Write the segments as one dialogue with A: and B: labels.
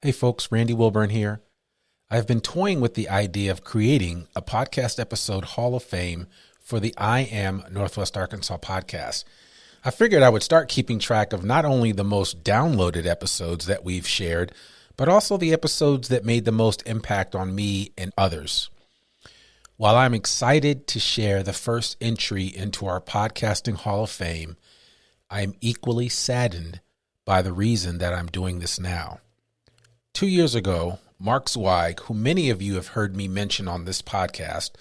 A: Hey folks, Randy Wilburn here. I've been toying with the idea of creating a podcast episode Hall of Fame for the I Am Northwest Arkansas podcast. I figured I would start keeping track of not only the most downloaded episodes that we've shared, but also the episodes that made the most impact on me and others. While I'm excited to share the first entry into our podcasting Hall of Fame, I am equally saddened by the reason that I'm doing this now. 2 years ago, Mark Zweig, who many of you have heard me mention on this podcast,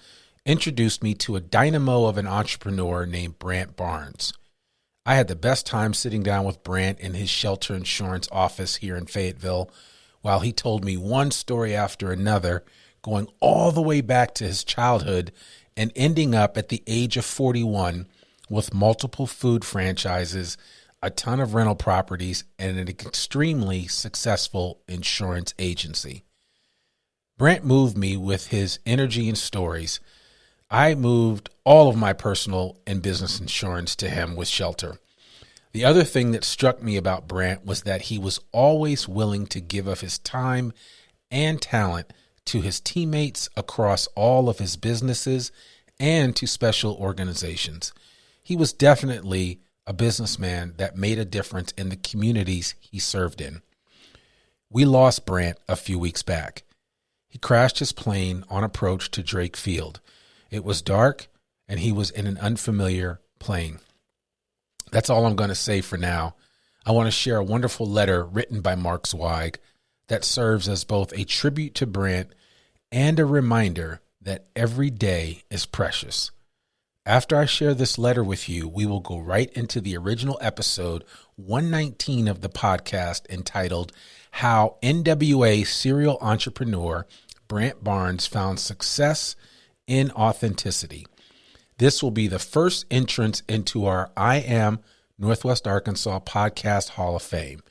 A: introduced me to a dynamo of an entrepreneur named Brant Barnes. I had the best time sitting down with Brant in his shelter insurance office here in Fayetteville while he told me one story after another, going all the way back to his childhood and ending up at the age of 41 with multiple food franchises, a ton of rental properties, and an extremely successful insurance agency. Brant moved me with his energy and stories. I moved all of my personal and business insurance to him with shelter. The other thing that struck me about Brant was that he was always willing to give of his time and talent to his teammates across all of his businesses and to special organizations. He was definitely a businessman that made a difference in the communities he served in. We lost Brant a few weeks back. He crashed his plane on approach to Drake Field. It was dark, and he was in an unfamiliar plane. That's all I'm going to say for now. I want to share a wonderful letter written by Mark Zweig that serves as both a tribute to Brant and a reminder that every day is precious. After I share this letter with you, we will go right into the original episode 119 of the podcast entitled How NWA Serial Entrepreneur Brant Barnes Found Success in Authenticity. This will be the first entrance into our I Am Northwest Arkansas Podcast Hall of Fame.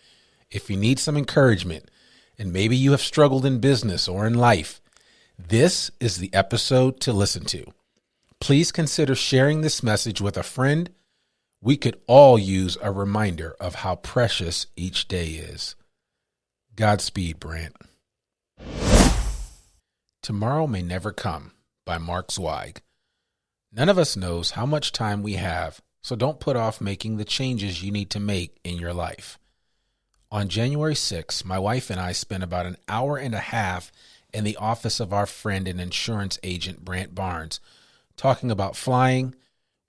A: If you need some encouragement, and maybe you have struggled in business or in life, this is the episode to listen to. Please consider sharing this message with a friend. We could all use a reminder of how precious each day is. Godspeed, Brant. Tomorrow May Never Come by Mark Zweig. None of us knows how much time we have, so don't put off making the changes you need to make in your life. On January 6th, my wife and I spent about an hour and a half in the office of our friend and insurance agent, Brant Barnes, talking about flying,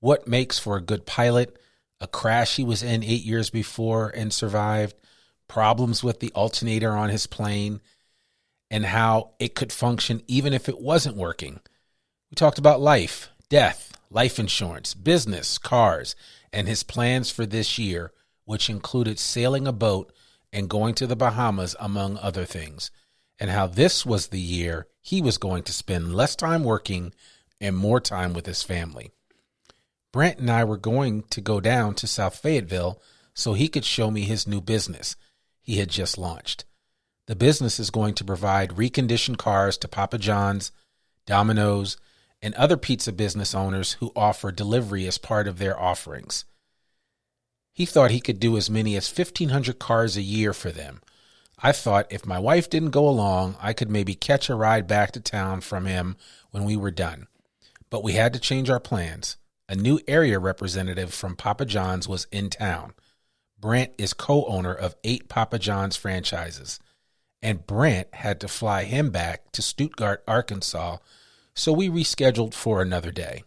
A: what makes for a good pilot, a crash he was in 8 years before and survived, problems with the alternator on his plane, and how it could function even if it wasn't working. We talked about life, death, life insurance, business, cars, and his plans for this year, which included sailing a boat and going to the Bahamas, among other things, and how this was the year he was going to spend less time working and more time with his family. Brant and I were going to go down to South Fayetteville so he could show me his new business he had just launched. The business is going to provide reconditioned cars to Papa John's, Domino's, and other pizza business owners who offer delivery as part of their offerings. He thought he could do as many as 1,500 cars a year for them. I thought if my wife didn't go along, I could maybe catch a ride back to town from him when we were done. But we had to change our plans. A new area representative from Papa John's was in town. Brant is co-owner of 8 Papa John's franchises, and Brant had to fly him back to Stuttgart, Arkansas, so we rescheduled for another day.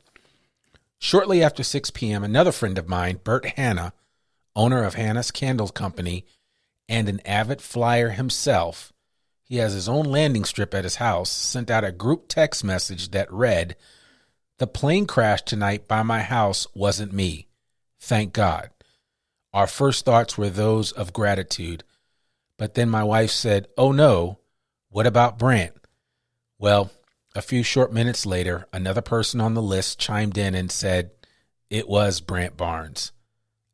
A: Shortly after 6 p.m., another friend of mine, Bert Hanna, owner of Hanna's Candle Company and an avid flyer himself, he has his own landing strip at his house, sent out a group text message that read, "The plane crash tonight by my house wasn't me. Thank God." Our first thoughts were those of gratitude. But then my wife said, "Oh no, what about Brant?" Well, a few short minutes later, another person on the list chimed in and said, "It was Brant Barnes.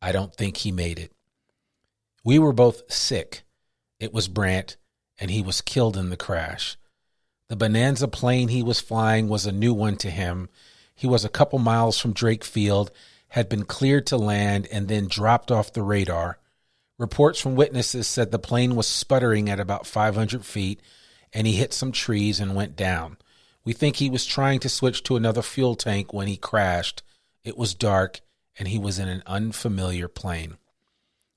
A: I don't think he made it." We were both sick. It was Brant, and he was killed in the crash. The Bonanza plane he was flying was a new one to him. He was a couple miles from Drake Field, had been cleared to land, and then dropped off the radar. Reports from witnesses said the plane was sputtering at about 500 feet and he hit some trees and went down. We think he was trying to switch to another fuel tank when he crashed. It was dark and he was in an unfamiliar plane.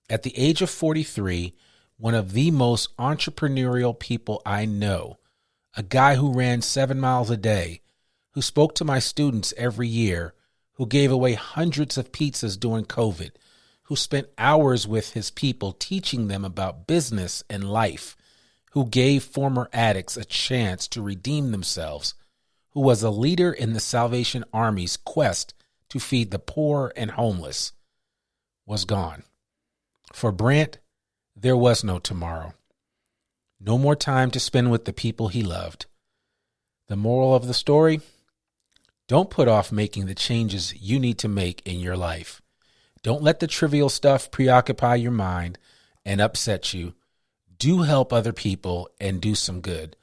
A: At the age of 43, one of the most entrepreneurial people I know, a guy who ran 7 miles a day, who spoke to my students every year, who gave away hundreds of pizzas during COVID, who spent hours with his people teaching them about business and life, who gave former addicts a chance to redeem themselves, who was a leader in the Salvation Army's quest to feed the poor and homeless, was gone. For Brant, there was no tomorrow. No more time to spend with the people he loved. The moral of the story? Don't put off making the changes you need to make in your life. Don't let the trivial stuff preoccupy your mind and upset you. Do help other people and do some good.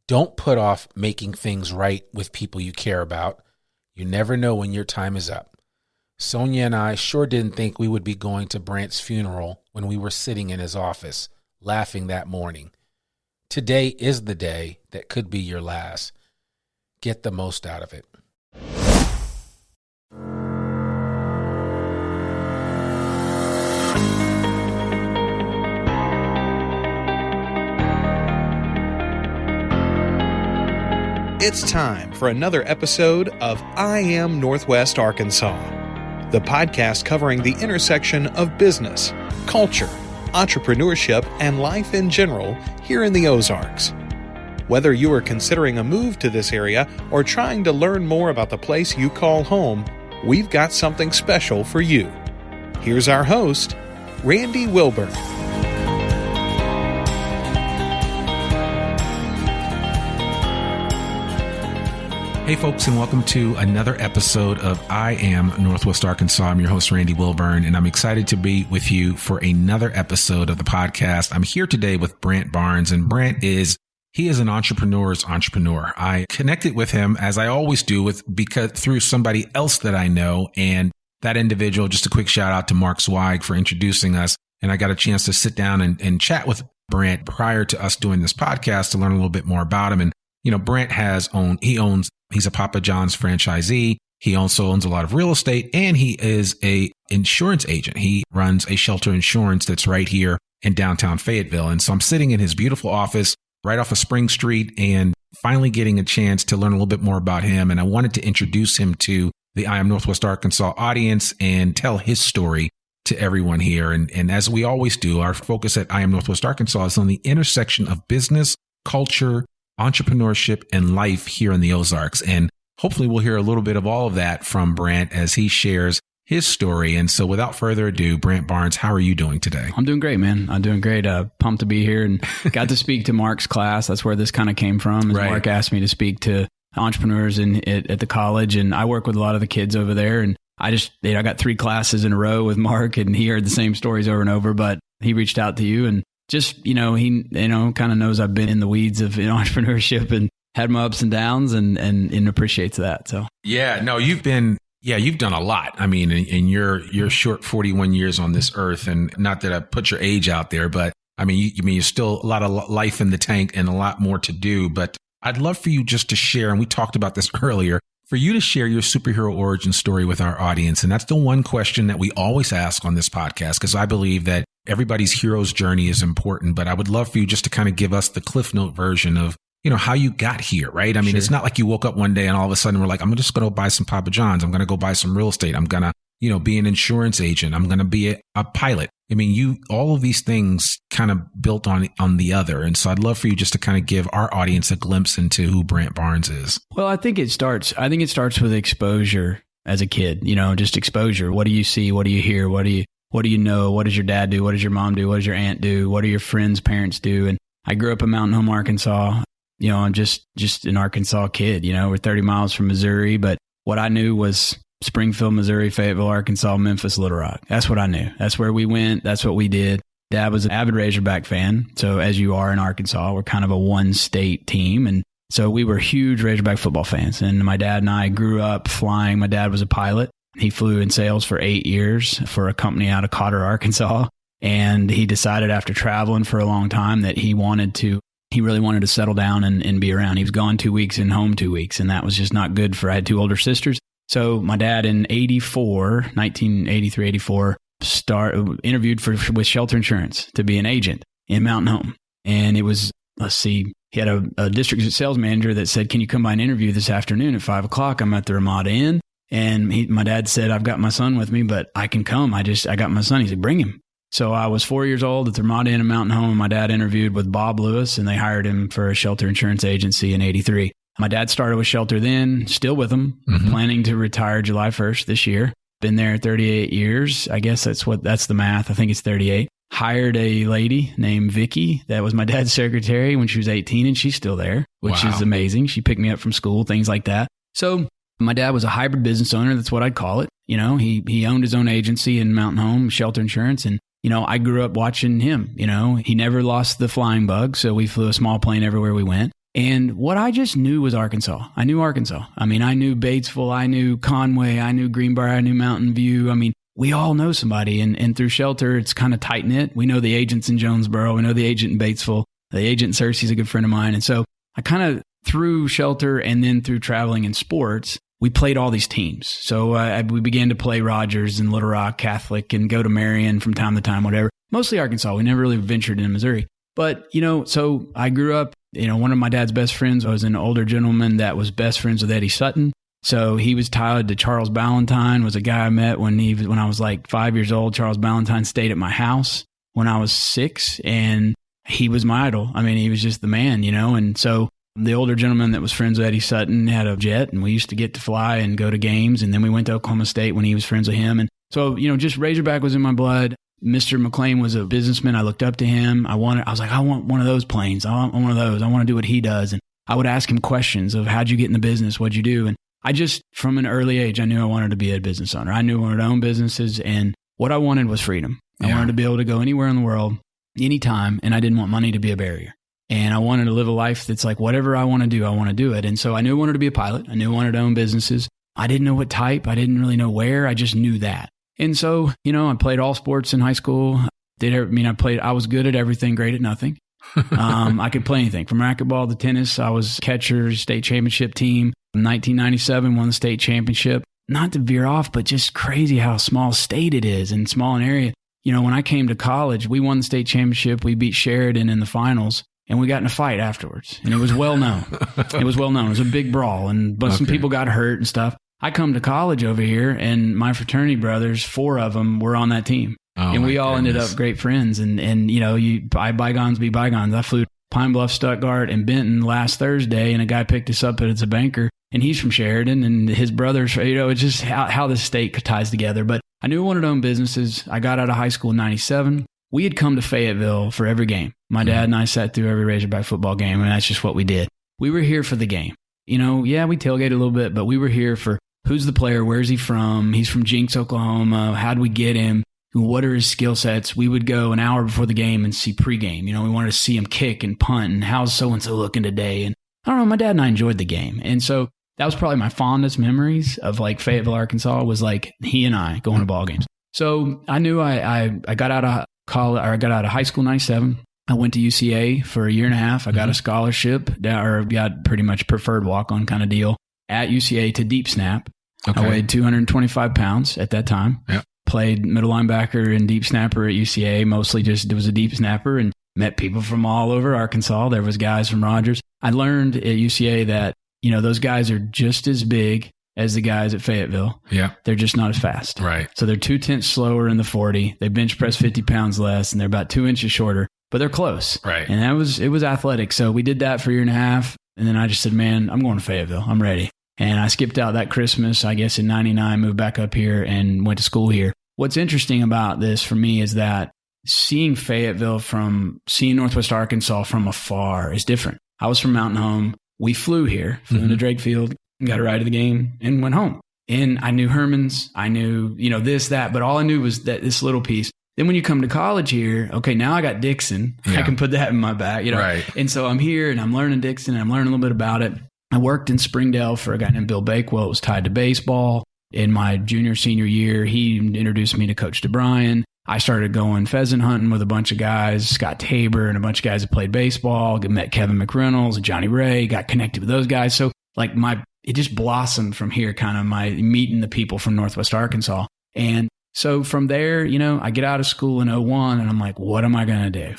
A: Don't put off making things right with people you care about. You never know when your time is up. Sonia and I sure didn't think we would be going to Brant's funeral when we were sitting in his office, laughing that morning. Today is the day that could be your last. Get the most out of it.
B: It's time for another episode of I Am Northwest Arkansas, the podcast covering the intersection of business, culture, entrepreneurship, and life in general here in the Ozarks. Whether you are considering a move to this area or trying to learn more about the place you call home, we've got something special for you. Here's our host, Randy Wilburn.
A: Hey folks, and welcome to another episode of I Am Northwest Arkansas. I'm your host, Randy Wilburn, and I'm excited to be with you for another episode of the podcast. I'm here today with Brant Barnes, and he is an entrepreneur's entrepreneur. I connected with him, as I always do, because through somebody else that I know, and that individual, just a quick shout out to Mark Zweig for introducing us. And I got a chance to sit down and chat with Brant prior to us doing this podcast to learn a little bit more about him. And, you know, Brant he's a Papa John's franchisee. He also owns a lot of real estate, and he is a insurance agent. He runs a shelter insurance that's right here in downtown Fayetteville. And so I'm sitting in his beautiful office right off of Spring Street and finally getting a chance to learn a little bit more about him. And I wanted to introduce him to the I Am Northwest Arkansas audience and tell his story to everyone here. And as we always do, our focus at I Am Northwest Arkansas is on the intersection of business, culture, entrepreneurship, and life here in the Ozarks. And hopefully we'll hear a little bit of all of that from Brant as he shares his story. And so without further ado, Brant Barnes, how are you doing today?
C: I'm doing great, man. I'm doing great. Pumped to be here and got to speak to Mark's class. That's where this kind of came from. Right. Mark asked me to speak to entrepreneurs at the college, and I work with a lot of the kids over there. And I got 3 classes in a row with Mark, and he heard the same stories over and over, but he reached out to you and just, he kind of knows I've been in the weeds of entrepreneurship and had my ups and downs and appreciates that. So, yeah, no, you've done a lot. I mean, in your short 41 years on this earth, and not that I put your age out there, but I mean, you're still a lot of life in the tank and a lot more to do. But I'd love for you just to share, and we talked about this earlier, for you to share your superhero origin story with our audience. And that's the one question that we always ask on this podcast, because I believe that everybody's hero's journey is important. But I would love for you just to kind of give us the Cliff Note version of, how you got here, right? I mean, It's not like you woke up one day and all of a sudden we're like, I'm just going to buy some Papa John's. I'm going to go buy some real estate. I'm going to, be an insurance agent. I'm going to be a pilot. I mean, all of these things kind of built on the other. And so I'd love for you just to kind of give our audience a glimpse into who Brant Barnes is. Well, I think it starts with exposure as a kid, just exposure. What do you see? What do you hear? What do you know? What does your dad do? What does your mom do? What does your aunt do? What do your friends' parents do? And I grew up in Mountain Home, Arkansas. I'm just an Arkansas kid. We're 30 miles from Missouri, but what I knew was Springfield, Missouri, Fayetteville, Arkansas, Memphis, Little Rock. That's what I knew. That's where we went. That's what we did. Dad was an avid Razorback fan. So as you are in Arkansas, we're kind of a one-state team. And so we were huge Razorback football fans. And my dad and I grew up flying. My dad was a pilot. He flew in sales for 8 years for a company out of Cotter, Arkansas. And he decided after traveling for a long time that he really wanted to settle down and be around. He was gone 2 weeks and home 2 weeks. And that was just not good I had 2 older sisters. So my dad in 1983, 84, interviewed with Shelter Insurance to be an agent in Mountain Home. And it was, he had a district sales manager that said, can you come by and interview this afternoon at 5:00? I'm at the Ramada Inn. And my dad said, I've got my son with me, but I can come. I got my son. He said, bring him. So I was 4 years old at the Ramada Inn in Mountain Home. My dad interviewed with Bob Lewis, and they hired him for a Shelter Insurance agency in 83. My dad started with Shelter then, still with them, planning to retire July 1st this year. Been there 38 years. I guess that's the math. I think it's 38. Hired a lady named Vicky that was my dad's secretary when she was 18, and she's still there, which is amazing. She picked me up from school, things like that. So my dad was a hybrid business owner. That's what I'd call it. You know, he owned his own agency in Mountain Home, Shelter Insurance, and I grew up watching him. He never lost the flying bug, so we flew a small plane everywhere we went. And what I just knew was Arkansas. I knew Arkansas. I mean, I knew Batesville, I knew Conway, I knew Greenbrier, I knew Mountain View. I mean, we all know somebody. And through Shelter, it's kind of tight-knit. We know the agents in Jonesboro. We know the agent in Batesville. The agent in Searcy's a good friend of mine. And so I kind of, through Shelter and then through traveling in sports, we played all these teams. So we began to play Rogers and Little Rock Catholic and go to Marion from time to time, whatever. Mostly Arkansas. We never really ventured into Missouri. But, so I grew up, one of my dad's best friends was an older gentleman that was best friends with Eddie Sutton. So he was tied to Charles Ballantyne, was a guy I met when I was like 5 years old. Charles Ballantyne stayed at my house when I was 6, and he was my idol. I mean, he was just the man, and so the older gentleman that was friends with Eddie Sutton had a jet, and we used to get to fly and go to games. And then we went to Oklahoma State when he was friends with him. And so, just Razorback was in my blood. Mr. McLean was a businessman. I looked up to him. I was like, I want one of those planes. I want one of those. I want to do what he does. And I would ask him questions of how'd you get in the business? What'd you do? And I just, from an early age, I knew I wanted to be a business owner. I knew I wanted to own businesses. And what I wanted was freedom. I wanted to be able to go anywhere in the world, anytime. And I didn't want money to be a barrier. And I wanted to live a life that's like, whatever I want to do it. And so I knew I wanted to be a pilot. I knew I wanted to own businesses. I didn't know what type. I didn't really know where. I just knew that. And so, I played all sports in high school. I was good at everything, great at nothing. I could play anything from racquetball to tennis. I was catcher, state championship team. In 1997, won the state championship. Not to veer off, but just crazy how small state it is and small an area. When I came to college, we won the state championship. We beat Sheridan in the finals. And we got in a fight afterwards. And it was well known. It was a big brawl. But some people got hurt and stuff. I come to college over here, and my fraternity brothers, 4 of them, were on that team. And we all ended up great friends. And you bygones be bygones. I flew Pine Bluff, Stuttgart, and Benton last Thursday, and a guy picked us up as a banker, and he's from Sheridan, and his brothers, it's just how this state ties together. But I knew I wanted to own businesses. I got out of high school in 97. We had come to Fayetteville for every game. My dad and I sat through every Razorback football game, and that's just what we did. We were here for the game. We tailgated a little bit, but we were here for who's the player, where's he from? He's from Jinx, Oklahoma. How'd we get him? What are his skill sets? We would go an hour before the game and see pregame. We wanted to see him kick and punt, and how's so-and-so looking today? And I don't know, my dad and I enjoyed the game. And so that was probably my fondest memories of like Fayetteville, Arkansas, was like he and I going to ball games. So I knew I got out of college, or I got out of high school in 97. I went to UCA for a year and a half. I got a scholarship, or got pretty much preferred walk-on kind of deal at UCA to deep snap. Okay. I weighed 225 pounds at that time. Yep. Played middle linebacker and deep snapper at UCA, mostly just was a deep snapper, and met people from all over Arkansas. There was guys from Rogers. I learned at UCA that, those guys are just as big as the guys at Fayetteville. Yeah. They're just not as fast. Right. So they're 2/10 slower in the 40. They bench press 50 pounds less, and they're about 2 inches shorter, but they're close. Right. And it was athletic. So we did that for a year and a half. And then I just said, man, I'm going to Fayetteville. I'm ready. And I skipped out that Christmas, I guess in 99, moved back up here and went to school here. What's interesting about this for me is that seeing Northwest Arkansas from afar is different. I was from Mountain Home. We flew into Drake Field, got a ride to the game, and went home. And I knew Herman's, I knew, this, that, but all I knew was that this little piece. Then when you come to college here, okay, now I got Dixon. Yeah. I can put that in my bag, Right. And so I'm here and I'm learning Dixon and I'm learning a little bit about it. I worked in Springdale for a guy named Bill Bakewell. It was tied to baseball. In my junior, senior year, he introduced me to Coach DeBryan. I started going pheasant hunting with a bunch of guys, Scott Tabor and a bunch of guys that played baseball, met Kevin McReynolds and Johnny Ray, got connected with those guys. So like it just blossomed from here, kind of my meeting the people from Northwest Arkansas. And so from there, I get out of school in 2001 and I'm like, what am I going to do?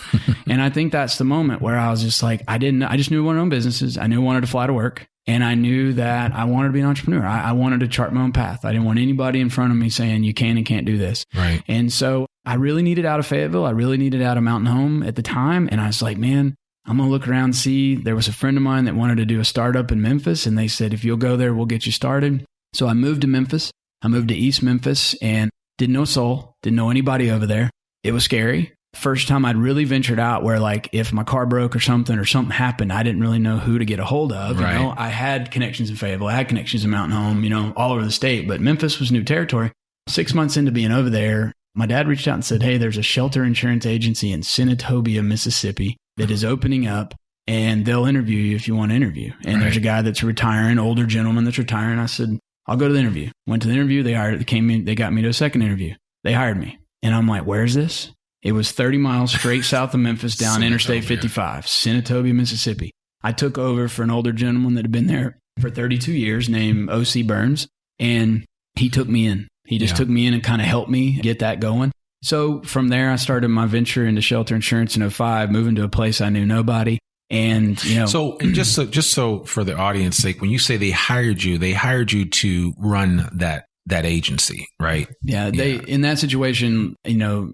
C: And I think that's the moment where I was just like, I just knew I wanted to own businesses. I knew I wanted to fly to work. And I knew that I wanted to be an entrepreneur. I wanted to chart my own path. I didn't want anybody in front of me saying you can and can't do this.
A: Right.
C: And so I really needed out of Fayetteville. I really needed out of Mountain Home at the time. And I was like, man, I'm going to look around and see. There was a friend of mine that wanted to do a startup in Memphis. And they said, if you'll go there, we'll get you started. So I moved to Memphis. I moved to East Memphis and didn't know a soul, didn't know anybody over there. It was scary. First time I'd really ventured out where like if my car broke or something happened, I didn't really know who to get a hold of.
A: Right.
C: I had connections in Fayetteville. I had connections in Mountain Home, all over the state, but Memphis was new territory. 6 months into being over there, my dad reached out and said, hey, there's a shelter insurance agency in Senatobia, Mississippi that is opening up and they'll interview you if you want to interview. And There's a guy that's retiring, older gentleman that's retiring. I said, I'll go to the interview. Went to the interview. They got me to a second interview. They hired me. And I'm like, where is this? It was 30 miles straight south of Memphis down Interstate 55, Senatobia, Mississippi. I took over for an older gentleman that had been there for 32 years named O.C. Burns. And he took me in. He just took me in and kind of helped me get that going. So from there, I started my venture into shelter insurance in 2005, moving to a place I knew nobody. And,
A: So just so for the audience sake, when you say they hired you to run that agency, right?
C: Yeah. In that situation,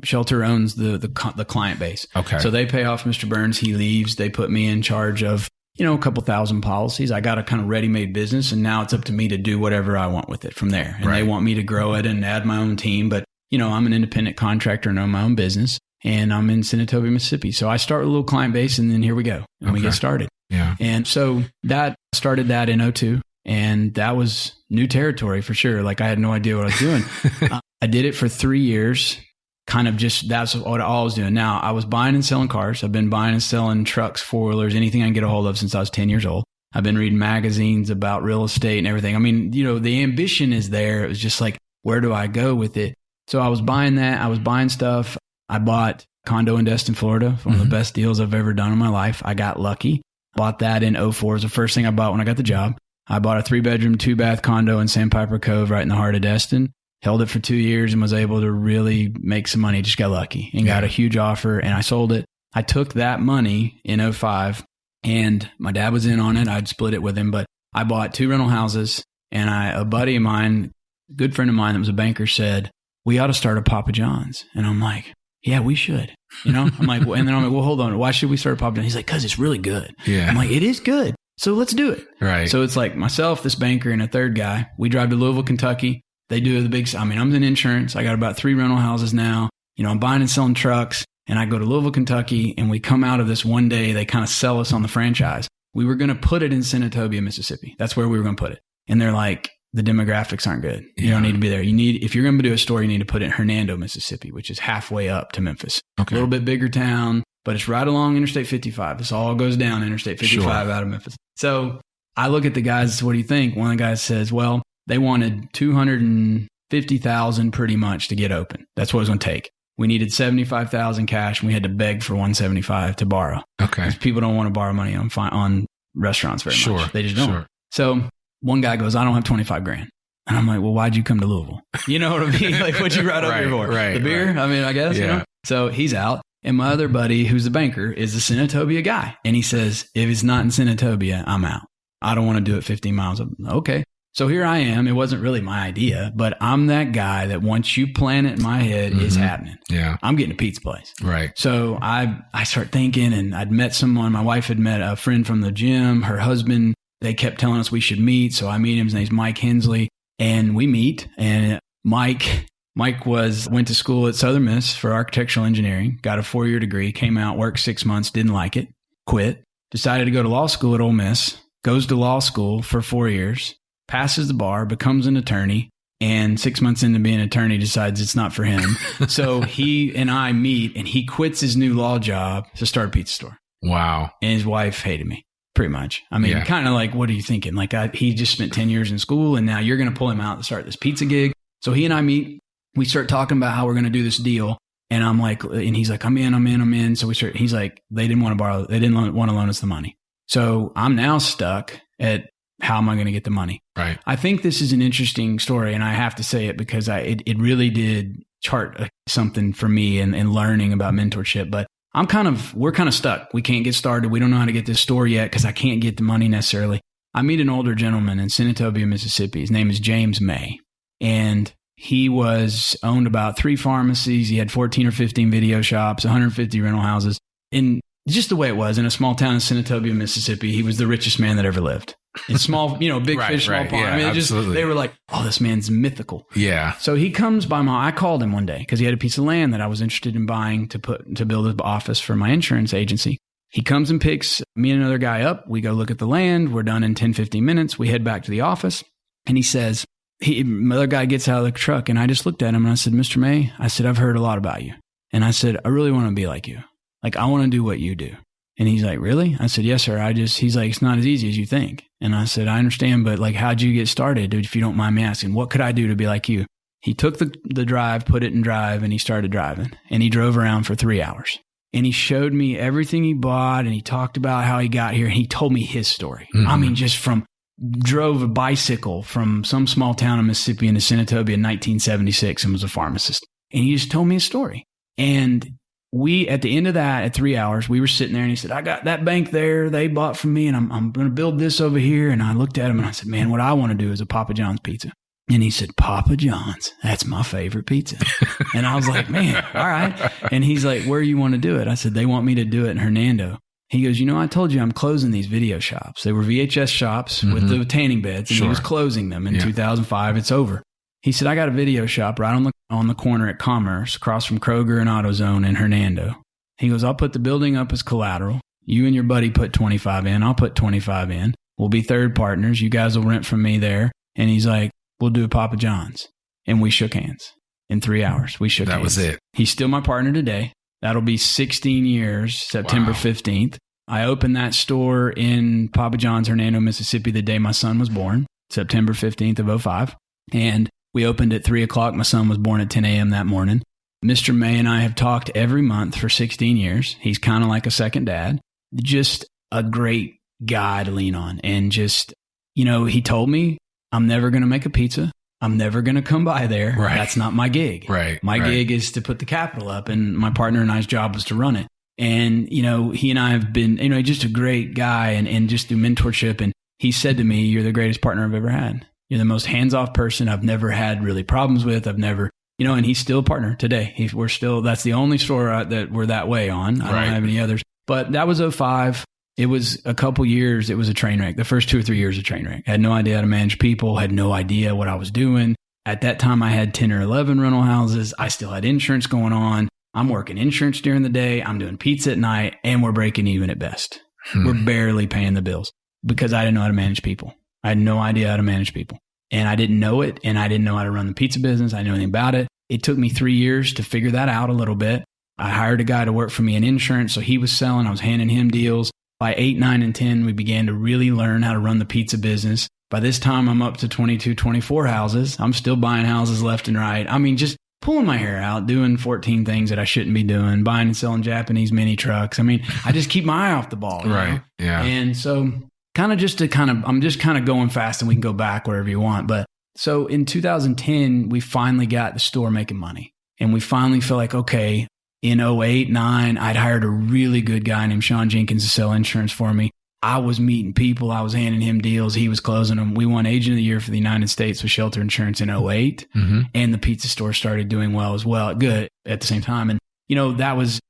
C: Shelter owns the client base.
A: Okay.
C: So they pay off Mr. Burns. He leaves. They put me in charge of, a couple thousand policies. I got a kind of ready-made business and now it's up to me to do whatever I want with it from there. And They want me to grow it and add my own team. But, I'm an independent contractor and own my own business and I'm in Senatobia, Mississippi. So I start with a little client base and then here we go. And we get started.
A: Yeah.
C: And so that started that in 2002. And that was new territory for sure. Like I had no idea what I was doing. I did it for 3 years, kind of just, that's what I was doing. Now I was buying and selling cars. I've been buying and selling trucks, 4-wheelers, anything I can get a hold of since I was 10 years old. I've been reading magazines about real estate and everything. I mean, the ambition is there. It was just like, where do I go with it? So I was buying that. I was buying stuff. I bought a condo in Destin, Florida. One of the best deals I've ever done in my life. I got lucky. Bought that in 2004. It was the first thing I bought when I got the job. I bought a 3-bedroom, 2-bath condo in Sandpiper Cove right in the heart of Destin. Held it for 2 years and was able to really make some money. Just got lucky and got a huge offer and I sold it. I took that money in 2005 and my dad was in on it. I'd split it with him, but I bought 2 rental houses and a buddy of mine, a good friend of mine that was a banker said, we ought to start a Papa John's. And I'm like, yeah, we should. I'm like, well, and then I'm like, well, hold on. Why should we start a Papa John's? He's like, because it's really good.
A: Yeah.
C: I'm like, it is good. So let's do it.
A: Right.
C: So it's like myself, this banker, and a third guy. We drive to Louisville, Kentucky. They do the big, I'm in insurance. I got about 3 rental houses now. I'm buying and selling trucks. And I go to Louisville, Kentucky, and we come out of this one day. They kind of sell us on the franchise. We were going to put it in Senatobia, Mississippi. That's where we were going to put it. And they're like, the demographics aren't good. You don't need to be there. If you're going to do a store, you need to put it in Hernando, Mississippi, which is halfway up to Memphis. Okay. A little bit bigger town, but it's right along Interstate 55. This all goes down Interstate 55 out of Memphis. So I look at the guys, what do you think? One of the guys says, well, they wanted $250,000 pretty much to get open. That's what it was going to take. We needed $75,000 cash and we had to beg for $175 to borrow. Okay. Because people don't want to borrow money on restaurants very much. They just don't. Sure. So one guy goes, I don't have $25,000. And I'm like, well, why'd you come to Louisville? You know what I mean? Like, what'd you ride over here for? The beer? Right. I mean, I guess, So he's out. And my other buddy, who's the banker, is the Senatobia guy. And he says, if it's not in Senatobia, I'm out. I don't want to do it 15 miles. Okay. So here I am. It wasn't really my idea, but I'm that guy that once you plan it in my head, it's happening. Yeah. I'm getting a pizza place. Right. So I start thinking, and I'd met someone. My wife had met a friend from the gym. Her husband, they kept telling us we should meet. So I meet him. His name's Mike Hensley. And we meet. And Mike went to school at Southern Miss for architectural engineering, got a 4-year degree, came out, worked 6 months, didn't like it, quit, decided to go to law school at Ole Miss, goes to law school for 4 years, passes the bar, becomes an attorney, and 6 months into being an attorney decides it's not for him. So he and I meet, and he quits his new law job to start a pizza store. Wow. And his wife hated me, pretty much. I mean, kind of like, what are you thinking? Like, he just spent 10 years in school, and now you're going to pull him out to start this pizza gig. So he and I meet. We start talking about how we're going to do this deal. And I'm like, and he's like, I'm in. So he's like, they didn't want to loan us the money. So I'm now stuck at how am I going to get the money?
A: Right.
C: I think this is an interesting story, and I have to say it because it really did chart something for me and learning about mentorship. But we're kind of stuck. We can't get started. We don't know how to get this store yet because I can't get the money necessarily. I meet an older gentleman in Senatobia, Mississippi. His name is James May, and he owned about 3 pharmacies. He had 14 or 15 video shops, 150 rental houses. And just the way it was in a small town in Senatobia, Mississippi, he was the richest man that ever lived. In small, big fish, small pond.
A: Yeah,
C: I mean,
A: absolutely.
C: They were like, oh, this man's mythical.
A: Yeah.
C: So he comes by I called him one day because he had a piece of land that I was interested in buying to build an office for my insurance agency. He comes and picks me and another guy up. We go look at the land. We're done in 10, 15 minutes. We head back to the office, and he says, another guy gets out of the truck, and I just looked at him and I said, Mr. May, I said, I've heard a lot about you. And I said, I really want to be like you. Like, I want to do what you do. And he's like, really? I said, yes, sir. He's like, it's not as easy as you think. And I said, I understand, but like, how'd you get started? If you don't mind me asking, what could I do to be like you? He took the drive, put it in drive, and he started driving. And he drove around for 3 hours. And he showed me everything he bought, and he talked about how he got here, and he told me his story. Mm-hmm. I mean, drove a bicycle from some small town in Mississippi into Senatobia in 1976 and was a pharmacist. And he just told me his story. And at the end of that, at 3 hours, we were sitting there and he said, I got that bank there. They bought from me and I'm going to build this over here. And I looked at him and I said, man, what I want to do is a Papa John's pizza. And he said, Papa John's, that's my favorite pizza. And I was like, man, all right. And he's like, where you want to do it? I said, they want me to do it in Hernando. He goes, I told you I'm closing these video shops. They were VHS shops with the tanning beds, and he was closing them in 2005. It's over. He said, I got a video shop right on the corner at Commerce, across from Kroger and AutoZone in Hernando. He goes, I'll put the building up as collateral. You and your buddy put 25 in. I'll put 25 in. We'll be third partners. You guys will rent from me there. And he's like, we'll do a Papa John's. And we shook hands in 3 hours. We shook hands.
A: That was it.
C: He's still my partner today. That'll be 16 years, September 15th. I opened that store in Papa John's, Hernando, Mississippi, the day my son was born, September 15th of 2005. And we opened at 3 o'clock. My son was born at 10 a.m. that morning. Mr. May and I have talked every month for 16 years. He's kind of like a second dad, just a great guy to lean on. And just, he told me, I'm never going to make a pizza. I'm never going to come by there.
A: Right.
C: That's not my gig.
A: Right.
C: My gig is to put the capital up, and my partner and I's job was to run it. And, he and I have been, just a great guy and just through mentorship. And he said to me, you're the greatest partner I've ever had. You're the most hands-off person I've never had really problems with. I've never, and he's still a partner today. That's the only store that we're that way on. I don't have any others. But that was 2005. It was a couple years. It was a train wreck. The first 2 or 3 years, a train wreck. I had no idea how to manage people, had no idea what I was doing. At that time, I had 10 or 11 rental houses. I still had insurance going on. I'm working insurance during the day. I'm doing pizza at night, and we're breaking even at best. We're barely paying the bills because I didn't know how to manage people. I had no idea how to manage people, and I didn't know it, and I didn't know how to run the pizza business. I didn't know anything about it. It took me 3 years to figure that out a little bit. I hired a guy to work for me in insurance, so he was selling. I was handing him deals. By 8, 9, and 10, we began to really learn how to run the pizza business. By this time, I'm up to 22, 24 houses. I'm still buying houses left and right. I mean, just pulling my hair out, doing 14 things that I shouldn't be doing, buying and selling Japanese mini trucks. I mean, I just keep my eye off the ball.
A: Right. Yeah.
C: And so I'm just kind of going fast, and we can go back wherever you want. But so in 2010, we finally got the store making money, and we finally feel like, okay, in 2008, 2009, I'd hired a really good guy named Sean Jenkins to sell insurance for me. I was meeting people. I was handing him deals. He was closing them. We won Agent of the Year for the United States with Shelter Insurance in 2008. And the pizza store started doing well as well. Good at the same time. And,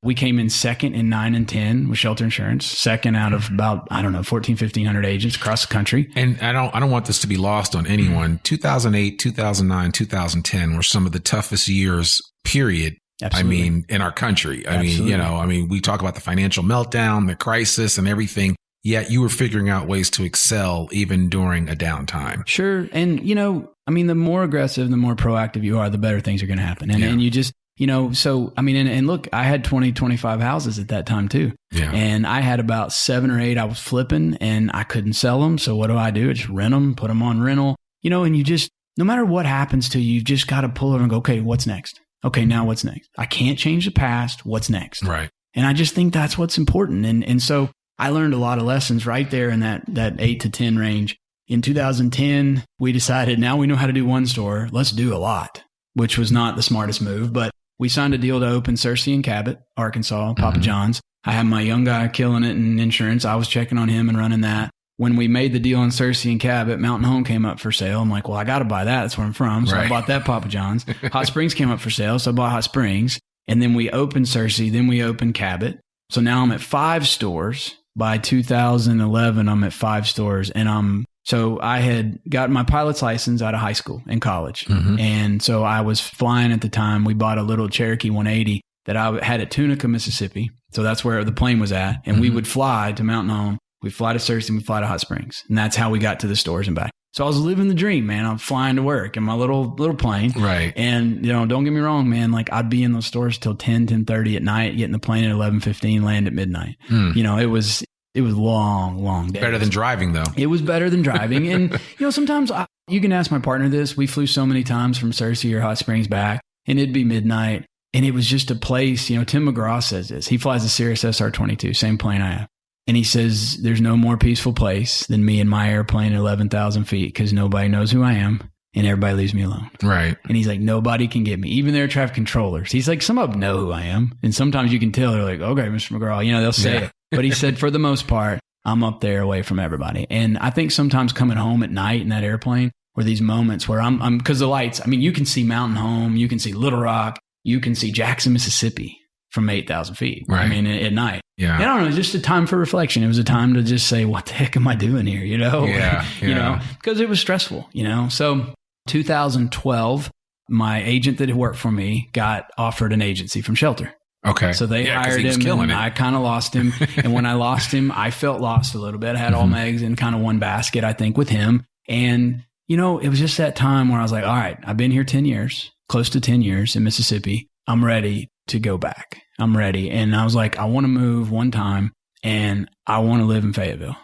C: we came in second in 9 and 10 with Shelter Insurance, second out of about, 1,400 agents across the country.
A: And I don't want this to be lost on anyone. 2008, 2009, 2010 were some of the toughest years, period.
C: Absolutely.
A: I mean, in our country. We talk about the financial meltdown, the crisis and everything, yet you were figuring out ways to excel even during a downtime.
C: Sure. And, the more aggressive, the more proactive you are, the better things are going to happen. And you just, and look, I had 20, 25 houses at that time too.
A: Yeah.
C: And I had about 7 or 8 I was flipping, and I couldn't sell them. So what do? I just rent them, put them on rental, and you just, no matter what happens to you, you've just got to pull over and go, okay, what's next? Okay, now what's next? I can't change the past. What's next?
A: Right.
C: And I just think that's what's important. And so I learned a lot of lessons right there in that 8 to 10 range. In 2010, we decided now we know how to do one store. Let's do a lot, which was not the smartest move, but we signed a deal to open Searcy and Cabot, Arkansas, Papa John's. I had my young guy killing it in insurance. I was checking on him and running that. When we made the deal on Searcy and Cabot, Mountain Home came up for sale. I'm like, well, I got to buy that. That's where I'm from. So I bought that Papa John's. Hot Springs came up for sale. So I bought Hot Springs. And then we opened Searcy. Then we opened Cabot. So now I'm at 5 stores. By 2011, I'm at 5 stores. And so I had gotten my pilot's license out of high school and college. And so I was flying at the time. We bought a little Cherokee 180 that I had at Tunica, Mississippi. So that's where the plane was at. And we would fly to Mountain Home. We'd fly to Searcy and we'd fly to Hot Springs. And that's how we got to the stores and back. So I was living the dream, man. I'm flying to work in my little plane.
A: Right.
C: And, don't get me wrong, man. Like I'd be in those stores till 10:30 at night, getting the plane at 11:15, land at midnight. It was long days.
A: Better than driving, though. It
C: was better than driving. And, sometimes you can ask my partner this. We flew so many times from Searcy or Hot Springs back, and it'd be midnight. And it was just a place, Tim McGraw says this. He flies a Cirrus SR-22, same plane I have. And he says, there's no more peaceful place than me in my airplane at 11,000 feet because nobody knows who I am and everybody leaves me alone.
A: Right.
C: And he's like, nobody can get me. Even the air traffic controllers. He's like, some of them know who I am. And sometimes you can tell they're like, okay, Mr. McGraw, they'll say it. But he said, for the most part, I'm up there away from everybody. And I think sometimes coming home at night in that airplane were these moments where I'm because the lights, you can see Mountain Home, you can see Little Rock, you can see Jackson, Mississippi from 8,000 feet.
A: Right.
C: At night.
A: Yeah.
C: I don't know, just a time for reflection. It was a time to just say, what the heck am I doing here?
A: Yeah.
C: Because it was stressful, So 2012, my agent that had worked for me got offered an agency from Shelter.
A: Okay.
C: So they hired him and I kind of lost him. And when I lost him, I felt lost a little bit. I had all my eggs in kind of one basket, I think, with him. And, it was just that time where I was like, all right, I've been here 10 years, close to 10 years in Mississippi. I'm ready to go back. I'm ready. And I was like, I want to move one time and I want to live in Fayetteville.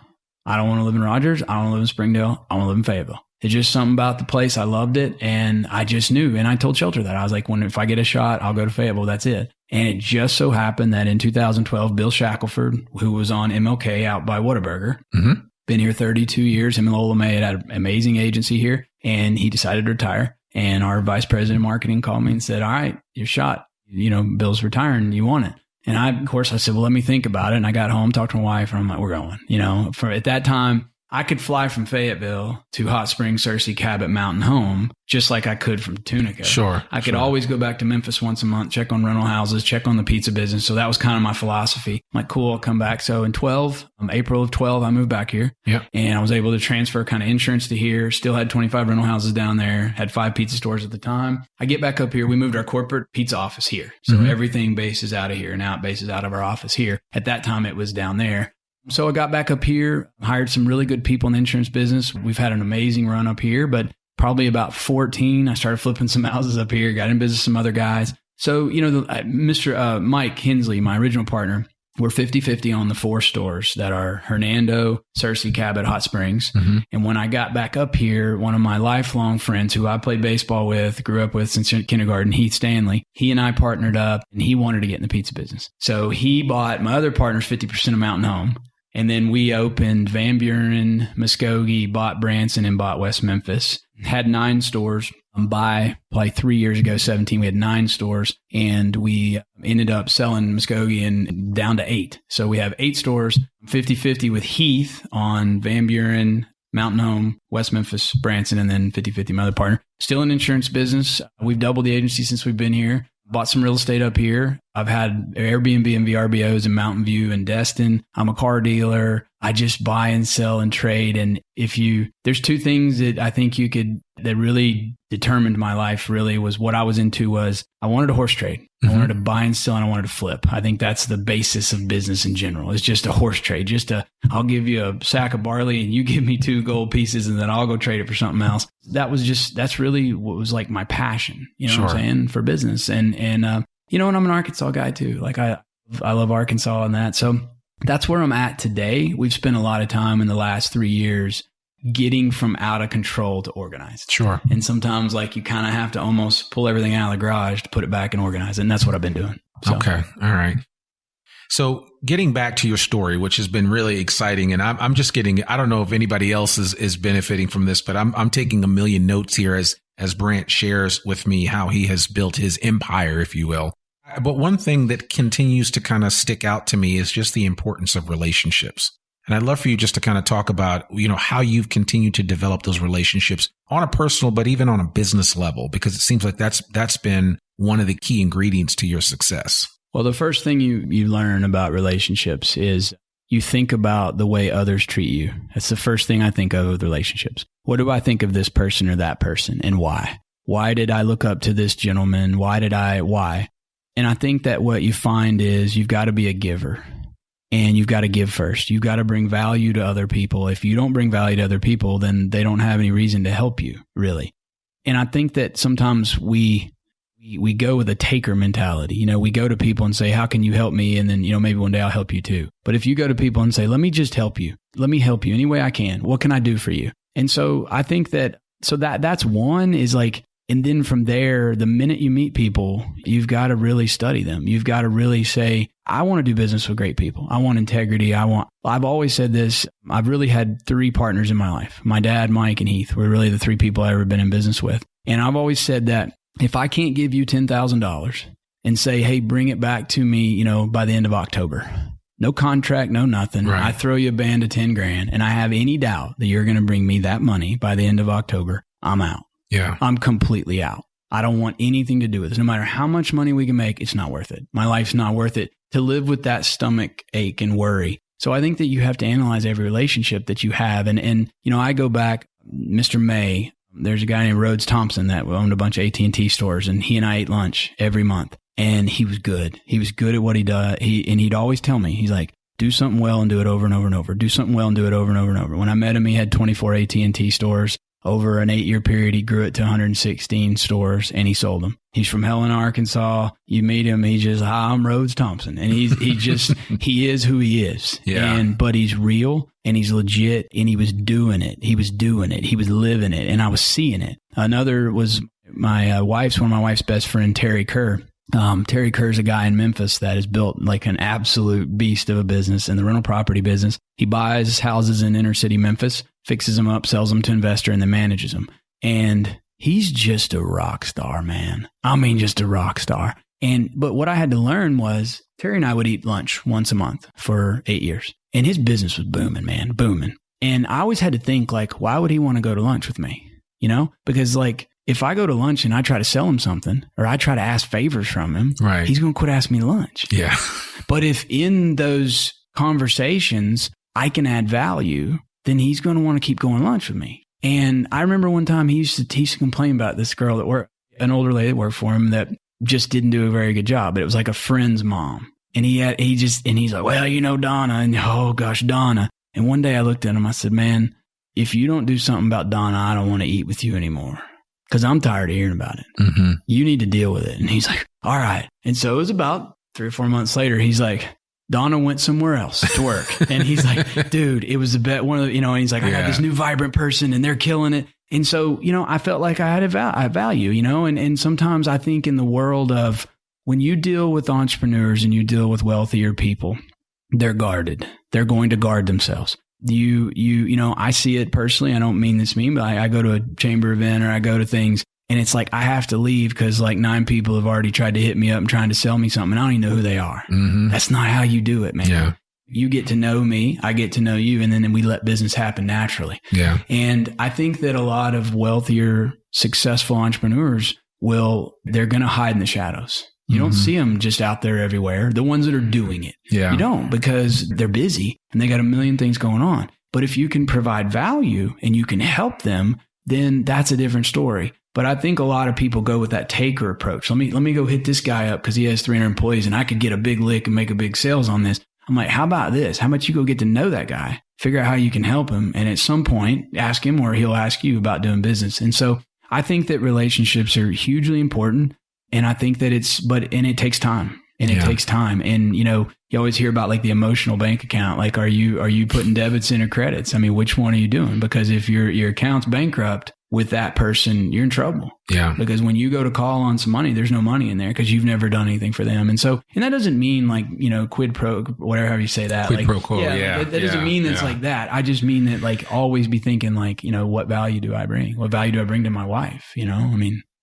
C: I don't want to live in Rogers. I don't want to live in Springdale. I want to live in Fayetteville. It's just something about the place. I loved it. And I just knew. And I told Shelter that. I was like, if I get a shot, I'll go to Fayetteville. That's it. And it just so happened that in 2012, Bill Shackelford, who was on MLK out by Whataburger, been here 32 years. Him and Lola May had an amazing agency here. And he decided to retire. And our vice president of marketing called me and said, all right, your shot. Bill's retiring. You want it? And I said, well, let me think about it. And I got home, talked to my wife, and I'm like, we're going. At that time, I could fly from Fayetteville to Hot Springs, Searcy, Cabot, Mountain Home, just like I could from Tunica.
A: Sure.
C: I could always go back to Memphis once a month, check on rental houses, check on the pizza business. So that was kind of my philosophy. I'm like, cool, I'll come back. So in April of 12, I moved back here.
A: Yeah.
C: And I was able to transfer kind of insurance to here. Still had 25 rental houses down there, had 5 pizza stores at the time. I get back up here. We moved our corporate pizza office here. So everything bases out of here. Now it bases out of our office here. At that time, it was down there. So I got back up here, hired some really good people in the insurance business. We've had an amazing run up here, but probably about 14, I started flipping some houses up here, got in business with some other guys. So, Mr. Mike Hensley, my original partner, we're 50-50 on the 4 stores that are Hernando, Searcy, Cabot, Hot Springs. And when I got back up here, one of my lifelong friends who I played baseball with, grew up with since kindergarten, Heath Stanley, he and I partnered up and he wanted to get in the pizza business. So he bought my other partner's 50% of Mountain Home. And then we opened Van Buren, Muskogee, bought Branson, and bought West Memphis. Had 9 stores. By like 3 years ago, 17, we had 9 stores. And we ended up selling Muskogee and down to 8. So we have 8 stores, 50-50 with Heath on Van Buren, Mountain Home, West Memphis, Branson, and then 50-50 my other partner. Still in insurance business. We've doubled the agency since we've been here. Bought some real estate up here. I've had Airbnb and VRBOs in Mountain View and Destin. I'm a car dealer. I just buy and sell and trade. And there's 2 things that I think that really determined my life really was what I was into was I wanted to horse trade. I wanted to buy and sell and I wanted to flip. I think that's the basis of business in general. It's just a horse trade. I'll give you a sack of barley and you give me 2 gold pieces and then I'll go trade it for something else. That's really what was like my passion, what I'm saying, for business. And and I'm an Arkansas guy too. Like I love Arkansas and that. So that's where I'm at today. We've spent a lot of time in the last 3 years getting from out of control to organized.
A: Sure.
C: And sometimes like you kind of have to almost pull everything out of the garage to put it back and organize it. And that's what I've been doing. So.
A: Okay. All right. So getting back to your story, which has been really exciting, and I'm just getting, I don't know if anybody else is benefiting from this, but I'm taking a million notes here as Brant shares with me how he has built his empire, if you will. But one thing that continues to kind of stick out to me is just the importance of relationships. And I'd love for you just to kind of talk about, how you've continued to develop those relationships on a personal, but even on a business level, because it seems like that's been one of the key ingredients to your success.
C: Well, the first thing you learn about relationships is you think about the way others treat you. That's the first thing I think of with relationships. What do I think of this person or that person, and why? Why did I look up to this gentleman? Why? And I think that what you find is you've got to be a giver, and you've got to give first. You've got to bring value to other people. If you don't bring value to other people, then they don't have any reason to help you, really. And I think that sometimes we go with a taker mentality. We go to people and say, how can you help me? And then, maybe one day I'll help you too. But if you go to people and say, let me just help you. Let me help you any way I can. What can I do for you? And so I think that's one is like, and then from there, the minute you meet people, you've got to really study them. You've got to really say, I want to do business with great people. I want integrity. I've always said this. I've really had 3 partners in my life. My dad, Mike, and Heath were really the 3 people I've ever been in business with. And I've always said that if I can't give you $10,000 and say, hey, bring it back to me, by the end of October, no contract, no nothing. Right. I throw you a band of 10 grand and I have any doubt that you're going to bring me that money by the end of October, I'm out.
A: Yeah.
C: I'm completely out. I don't want anything to do with it. No matter how much money we can make, it's not worth it. My life's not worth it to live with that stomach ache and worry. So I think that you have to analyze every relationship that you have. And I go back, Mr. May, there's a guy named Rhodes Thompson that owned a bunch of AT&T stores, and he and I ate lunch every month, and he was good. He was good at what he does. He'd always tell me, he's like, do something well and do it over and over and over. Do something well and do it over and over and over. When I met him, he had 24 AT&T stores. Over an 8-year period, he grew it to 116 stores, and he sold them. He's from Helena, Arkansas. You meet him, he's just, hi, I'm Rhodes Thompson. And he is who he is.
A: Yeah.
C: But he's real and he's legit, and he was doing it. He was living it, and I was seeing it. Another was one of my wife's best friend, Terry Kerr. Terry Kerr's a guy in Memphis that has built like an absolute beast of a business in the rental property business. He buys houses in inner city Memphis, fixes them up, sells them to investor, and then manages them. And he's just a rock star, man. I mean, just a rock star. But what I had to learn was Terry and I would eat lunch once a month for 8 years, and his business was booming, man, booming. And I always had to think like, why would he want to go to lunch with me? Because like, if I go to lunch and I try to sell him something, or I try to ask favors from him,
A: right,
C: he's going to quit asking me to lunch.
A: Yeah.
C: But if in those conversations I can add value, then he's going to want to keep going to lunch with me. And I remember one time he used to complain about this girl that worked, an older lady that worked for him that just didn't do a very good job. But it was like a friend's mom. And he's like, well, Donna, and oh gosh, Donna. And one day I looked at him, I said, man, if you don't do something about Donna, I don't want to eat with you anymore. Because I'm tired of hearing about it.
A: Mm-hmm.
C: You need to deal with it. And he's like, all right. And so it was about 3 or 4 months later, he's like, Donna went somewhere else to work. And he's like, dude, it was the best one of the, and he's like, I got this new vibrant person and they're killing it. And so, I felt like I had a value, and sometimes I think in the world of when you deal with entrepreneurs and you deal with wealthier people, they're guarded. They're going to guard themselves. I see it personally. I don't mean this mean, but I go to a chamber event or I go to things and it's like I have to leave because like 9 people have already tried to hit me up and trying to sell me something. And I don't even know who they are.
A: Mm-hmm.
C: That's not how you do it, man.
A: Yeah.
C: You get to know me, I get to know you, and then we let business happen naturally.
A: Yeah.
C: And I think that a lot of wealthier, successful entrepreneurs they're going to hide in the shadows. You don't see them just out there everywhere. The ones that are doing it.
A: Yeah.
C: You don't, because they're busy and they got a million things going on. But if you can provide value and you can help them, then that's a different story. But I think a lot of people go with that taker approach. Let me go hit this guy up because he has 300 employees and I could get a big lick and make a big sales on this. I'm like, how about this? How about you go get to know that guy, figure out how you can help him, and at some point ask him or he'll ask you about doing business. And so I think that relationships are hugely important. And I think that it takes time. and it takes time. And, you always hear about like the emotional bank account. Like, are you putting debits in or credits? I mean, which one are you doing? Because if your account's bankrupt with that person, you're in trouble.
A: Yeah.
C: Because when you go to call on some money, there's no money in there because you've never done anything for them. And that doesn't mean like, quid pro, whatever you say that.
A: Quid
C: like,
A: pro quo. Yeah.
C: That doesn't mean it's like that. I just mean that like always be thinking like, what value do I bring? What value do I bring to my wife?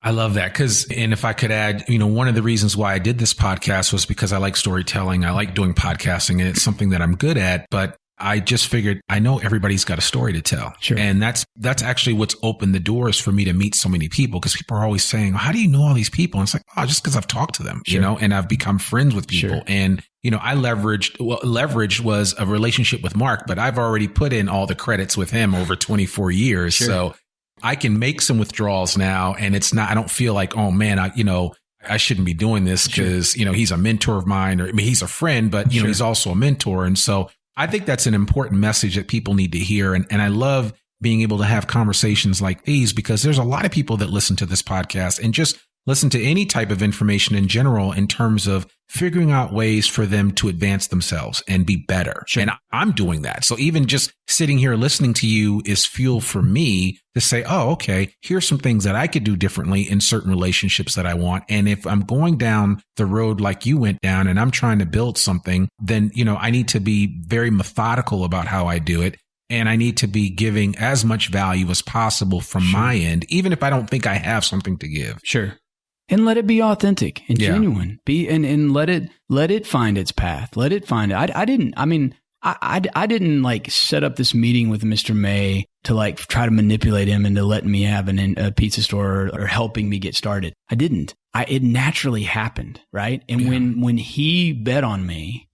A: I love that and if I could add, one of the reasons why I did this podcast was because I like storytelling. I like doing podcasting, and it's something that I'm good at, but I just figured I know everybody's got a story to tell.
C: Sure.
A: And that's actually what's opened the doors for me to meet so many people, because people are always saying, how do you know all these people? And it's like, just because I've talked to them,
C: sure.
A: and I've become friends with people.
C: Sure.
A: And, I leverage was a relationship with Mark, but I've already put in all the credits with him over 24 years.
C: Sure.
A: So I can make some withdrawals now, and I don't feel like, oh man, I shouldn't be doing this because, he's a mentor of mine, or he's a friend, but,
C: sure.
A: he's also a mentor. And so I think that's an important message that people need to hear. And I love being able to have conversations like these, because there's a lot of people that listen to this podcast and just listen to any type of information in general in terms of figuring out ways for them to advance themselves and be better.
C: Sure.
A: And I'm doing that. So even just sitting here listening to you is fuel for me to say, oh, okay, here's some things that I could do differently in certain relationships that I want. And if I'm going down the road like you went down and I'm trying to build something, then, I need to be very methodical about how I do it. And I need to be giving as much value as possible from
C: sure.
A: my end, even if I don't think I have something to give.
C: Sure. And let it be authentic and genuine. And let it find its path. Let it find it. I didn't like set up this meeting with Mr. May to like try to manipulate him into letting me have a pizza store or helping me get started. I didn't. It naturally happened, right? And when he bet on me,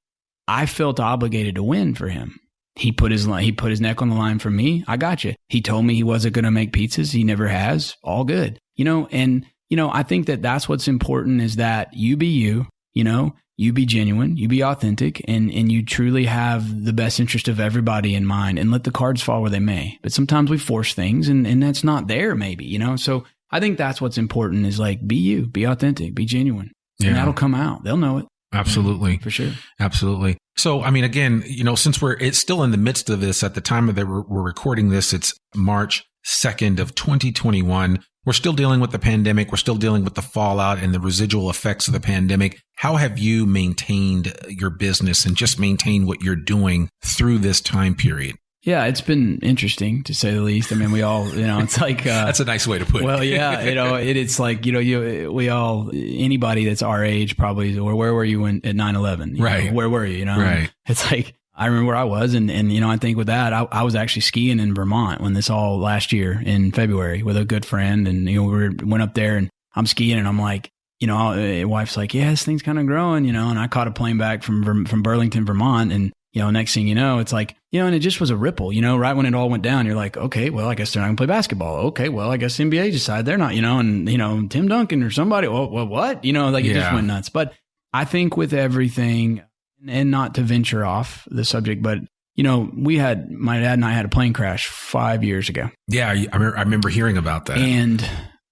C: I felt obligated to win for him. He put his neck on the line for me. I got you. He told me he wasn't going to make pizzas. He never has. All good. I think that that's what's important, is that you be you, you be genuine, you be authentic, and you truly have the best interest of everybody in mind, and let the cards fall where they may. But sometimes we force things and that's not there maybe, So I think that's what's important, is like, be you, be authentic, be genuine. Yeah. And that'll come out. They'll know it.
A: Absolutely.
C: For sure.
A: Absolutely. So, again, since it's still in the midst of this, at the time that we're recording this, it's March 2nd of 2021. We're still dealing with the pandemic. We're still dealing with the fallout and the residual effects of the pandemic. How have you maintained your business and just maintained what you're doing through this time period?
C: Yeah, it's been interesting, to say the least. We all, it's like...
A: that's a nice way to put it.
C: Well, yeah, it's like, we all, anybody that's our age probably, or where were you at 9/11?
A: Right.
C: Where were you,
A: Right.
C: It's like, I remember where I was. And I think with that, I was actually skiing in Vermont when this all last year in February with a good friend. And, we went up there and I'm skiing and I'm like, wife's like, yeah, this thing's kind of growing, and I caught a plane back from Burlington, Vermont. And, next thing you know, it's like, and it just was a ripple, right when it all went down, you're like, okay, well, I guess they're not gonna play basketball. Okay, well, I guess the NBA decided they're not, and, Tim Duncan or somebody, well, what? It just went nuts. But I think with everything, and not to venture off the subject, but, my dad and I had a plane crash 5 years ago.
A: Yeah, I remember hearing about that.
C: And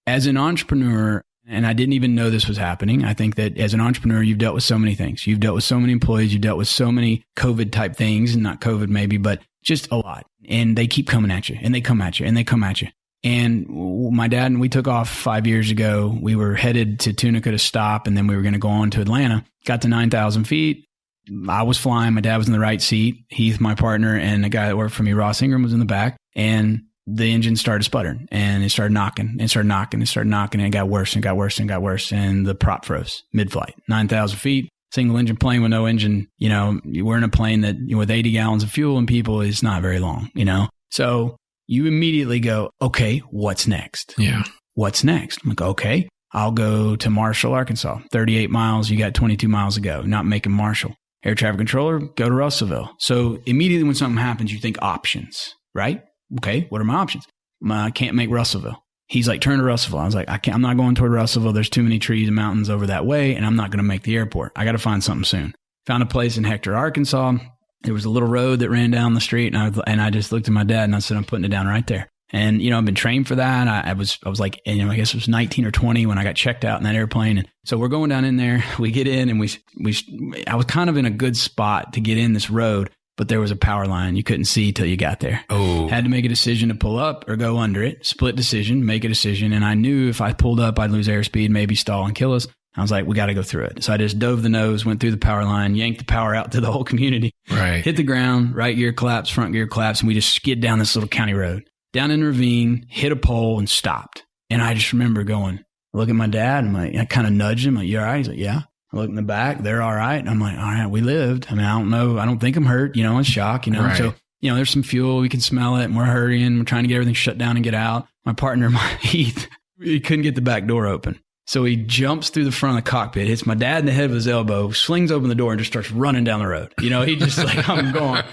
C: as an entrepreneur, and I didn't even know this was happening. I think that as an entrepreneur, you've dealt with so many things. You've dealt with so many employees. You've dealt with so many COVID type things, and not COVID maybe, but just a lot. And they keep coming at you, and they come at you, and they come at you. And my dad and we took off 5 years ago. We were headed to Tunica to stop, and then we were going to go on to Atlanta. Got to 9,000 feet. I was flying. My dad was in the right seat. Heath, my partner, and the guy that worked for me, Ross Ingram, was in the back. And the engine started sputtering, and it started knocking and started knocking and started knocking, and it got worse and got worse and got worse. And the prop froze mid-flight, 9,000 feet, single engine plane with no engine. We're in a plane that with 80 gallons of fuel and people is not very long, So you immediately go, okay, what's next?
A: Yeah.
C: What's next? I'm like, okay, I'll go to Marshall, Arkansas, 38 miles. You got 22 miles to go, not making Marshall. Air traffic controller, go to Russellville. So immediately when something happens, you think options, right? Okay, what are my options? I can't make Russellville. He's like, turn to Russellville. I was like, I'm not going toward Russellville. There's too many trees and mountains over that way, and I'm not going to make the airport. I got to find something soon. Found a place in Hector, Arkansas. There was a little road that ran down the street, and I just looked at my dad and I said, I'm putting it down right there. And, you know, I've been trained for that. I was like, you know, I guess it was 19 or 20 when I got checked out in that airplane. And so we're going down in there, we get in and I was kind of in a good spot to get in this road, but there was a power line you couldn't see till you got there.
A: Oh.
C: Had to make a decision to pull up or go under it, split decision, make a decision. And I knew if I pulled up, I'd lose airspeed, maybe stall and kill us. I was like, we got to go through it. So I just dove the nose, went through the power line, yanked the power out to the whole community, hit the ground, right gear collapse, front gear collapse. And we just skid down this little county road, down in a ravine, hit a pole and stopped. And I just remember going, look at my dad. And I kind of nudged him. Like, you all right? He's like, yeah. I look in the back. They're all right. And I'm like, all right, we lived. I mean, I don't know. I don't think I'm hurt, you know, in shock, you know. So, you know, there's some fuel. We can smell it and we're hurrying. We're trying to get everything shut down and get out. My partner, Heath, he couldn't get the back door open. So he jumps through the front of the cockpit, hits my dad in the head with his elbow, slings open the door and just starts running down the road. You know, he just like, I'm going.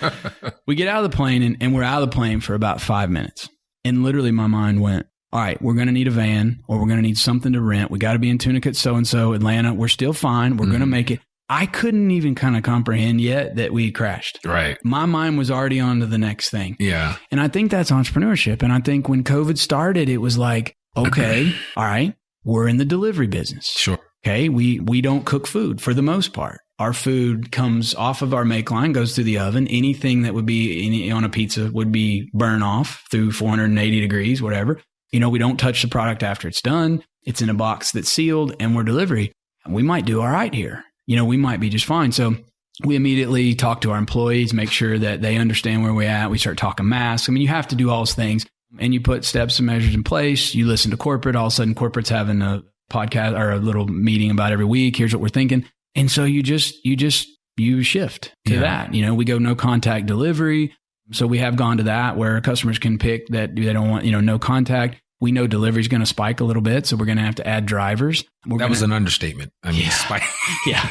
C: We get out of the plane and we're out of the plane for about 5 minutes. And literally my mind went, all right, we're going to need a van or we're going to need something to rent. We got to be in Tunica, so-and-so, Atlanta. We're still fine. We're going to make it. I couldn't even kind of comprehend yet that we crashed.
A: Right.
C: My mind was already on to the next thing.
A: Yeah.
C: And I think that's entrepreneurship. And I think when COVID started, it was like, okay, all right, we're in the delivery business.
A: Sure.
C: Okay. We don't cook food for the most part. Our food comes off of our make line, goes through the oven. Anything that would be on a pizza would be burn off through 480 degrees, whatever. You know, we don't touch the product after it's done. It's in a box that's sealed and we're delivery. We might do all right here. You know, we might be just fine. So we immediately talk to our employees, make sure that they understand where we're at. We start talking masks. I mean, you have to do all those things and you put steps and measures in place. You listen to corporate. All of a sudden, corporate's having a podcast or a little meeting about every week. Here's what we're thinking. And so you shift to that. You know, we go no contact delivery. So we have gone to that where customers can pick that they don't want, you know, no contact. We know delivery is going to spike a little bit, so we're going to have to add drivers.
A: That was an understatement. I mean, spike.
C: Yeah.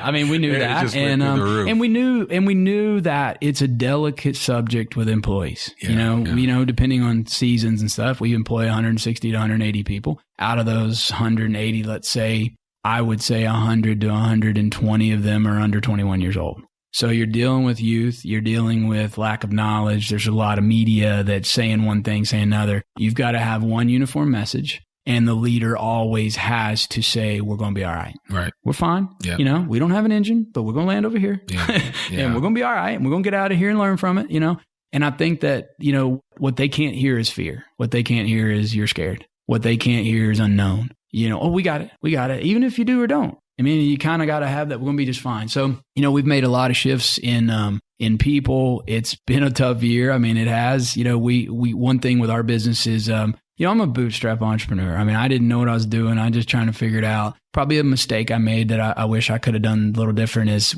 C: I mean, we knew that, and we knew that it's a delicate subject with employees. You know, depending on seasons and stuff, we employ 160 to 180 people. Out of those 180, let's say, I would say 100 to 120 of them are under 21 years old. So you're dealing with youth, you're dealing with lack of knowledge. There's a lot of media that's saying one thing, saying another. You've got to have one uniform message, and the leader always has to say, we're going to be all right.
A: Right.
C: We're fine.
A: Yeah.
C: You know, we don't have an engine, but we're going to land over here.
A: Yeah.
C: And we're going to be all right. And we're going to get out of here and learn from it, you know. And I think that, you know, what they can't hear is fear. What they can't hear is you're scared. What they can't hear is unknown. You know, oh, we got it. We got it. Even if you do or don't. I mean, you kind of got to have that. We're going to be just fine. So, you know, we've made a lot of shifts in people. It's been a tough year. I mean, it has. You know, we one thing with our business is, you know, I'm a bootstrap entrepreneur. I mean, I didn't know what I was doing. I'm just trying to figure it out. Probably a mistake I made that I wish I could have done a little different is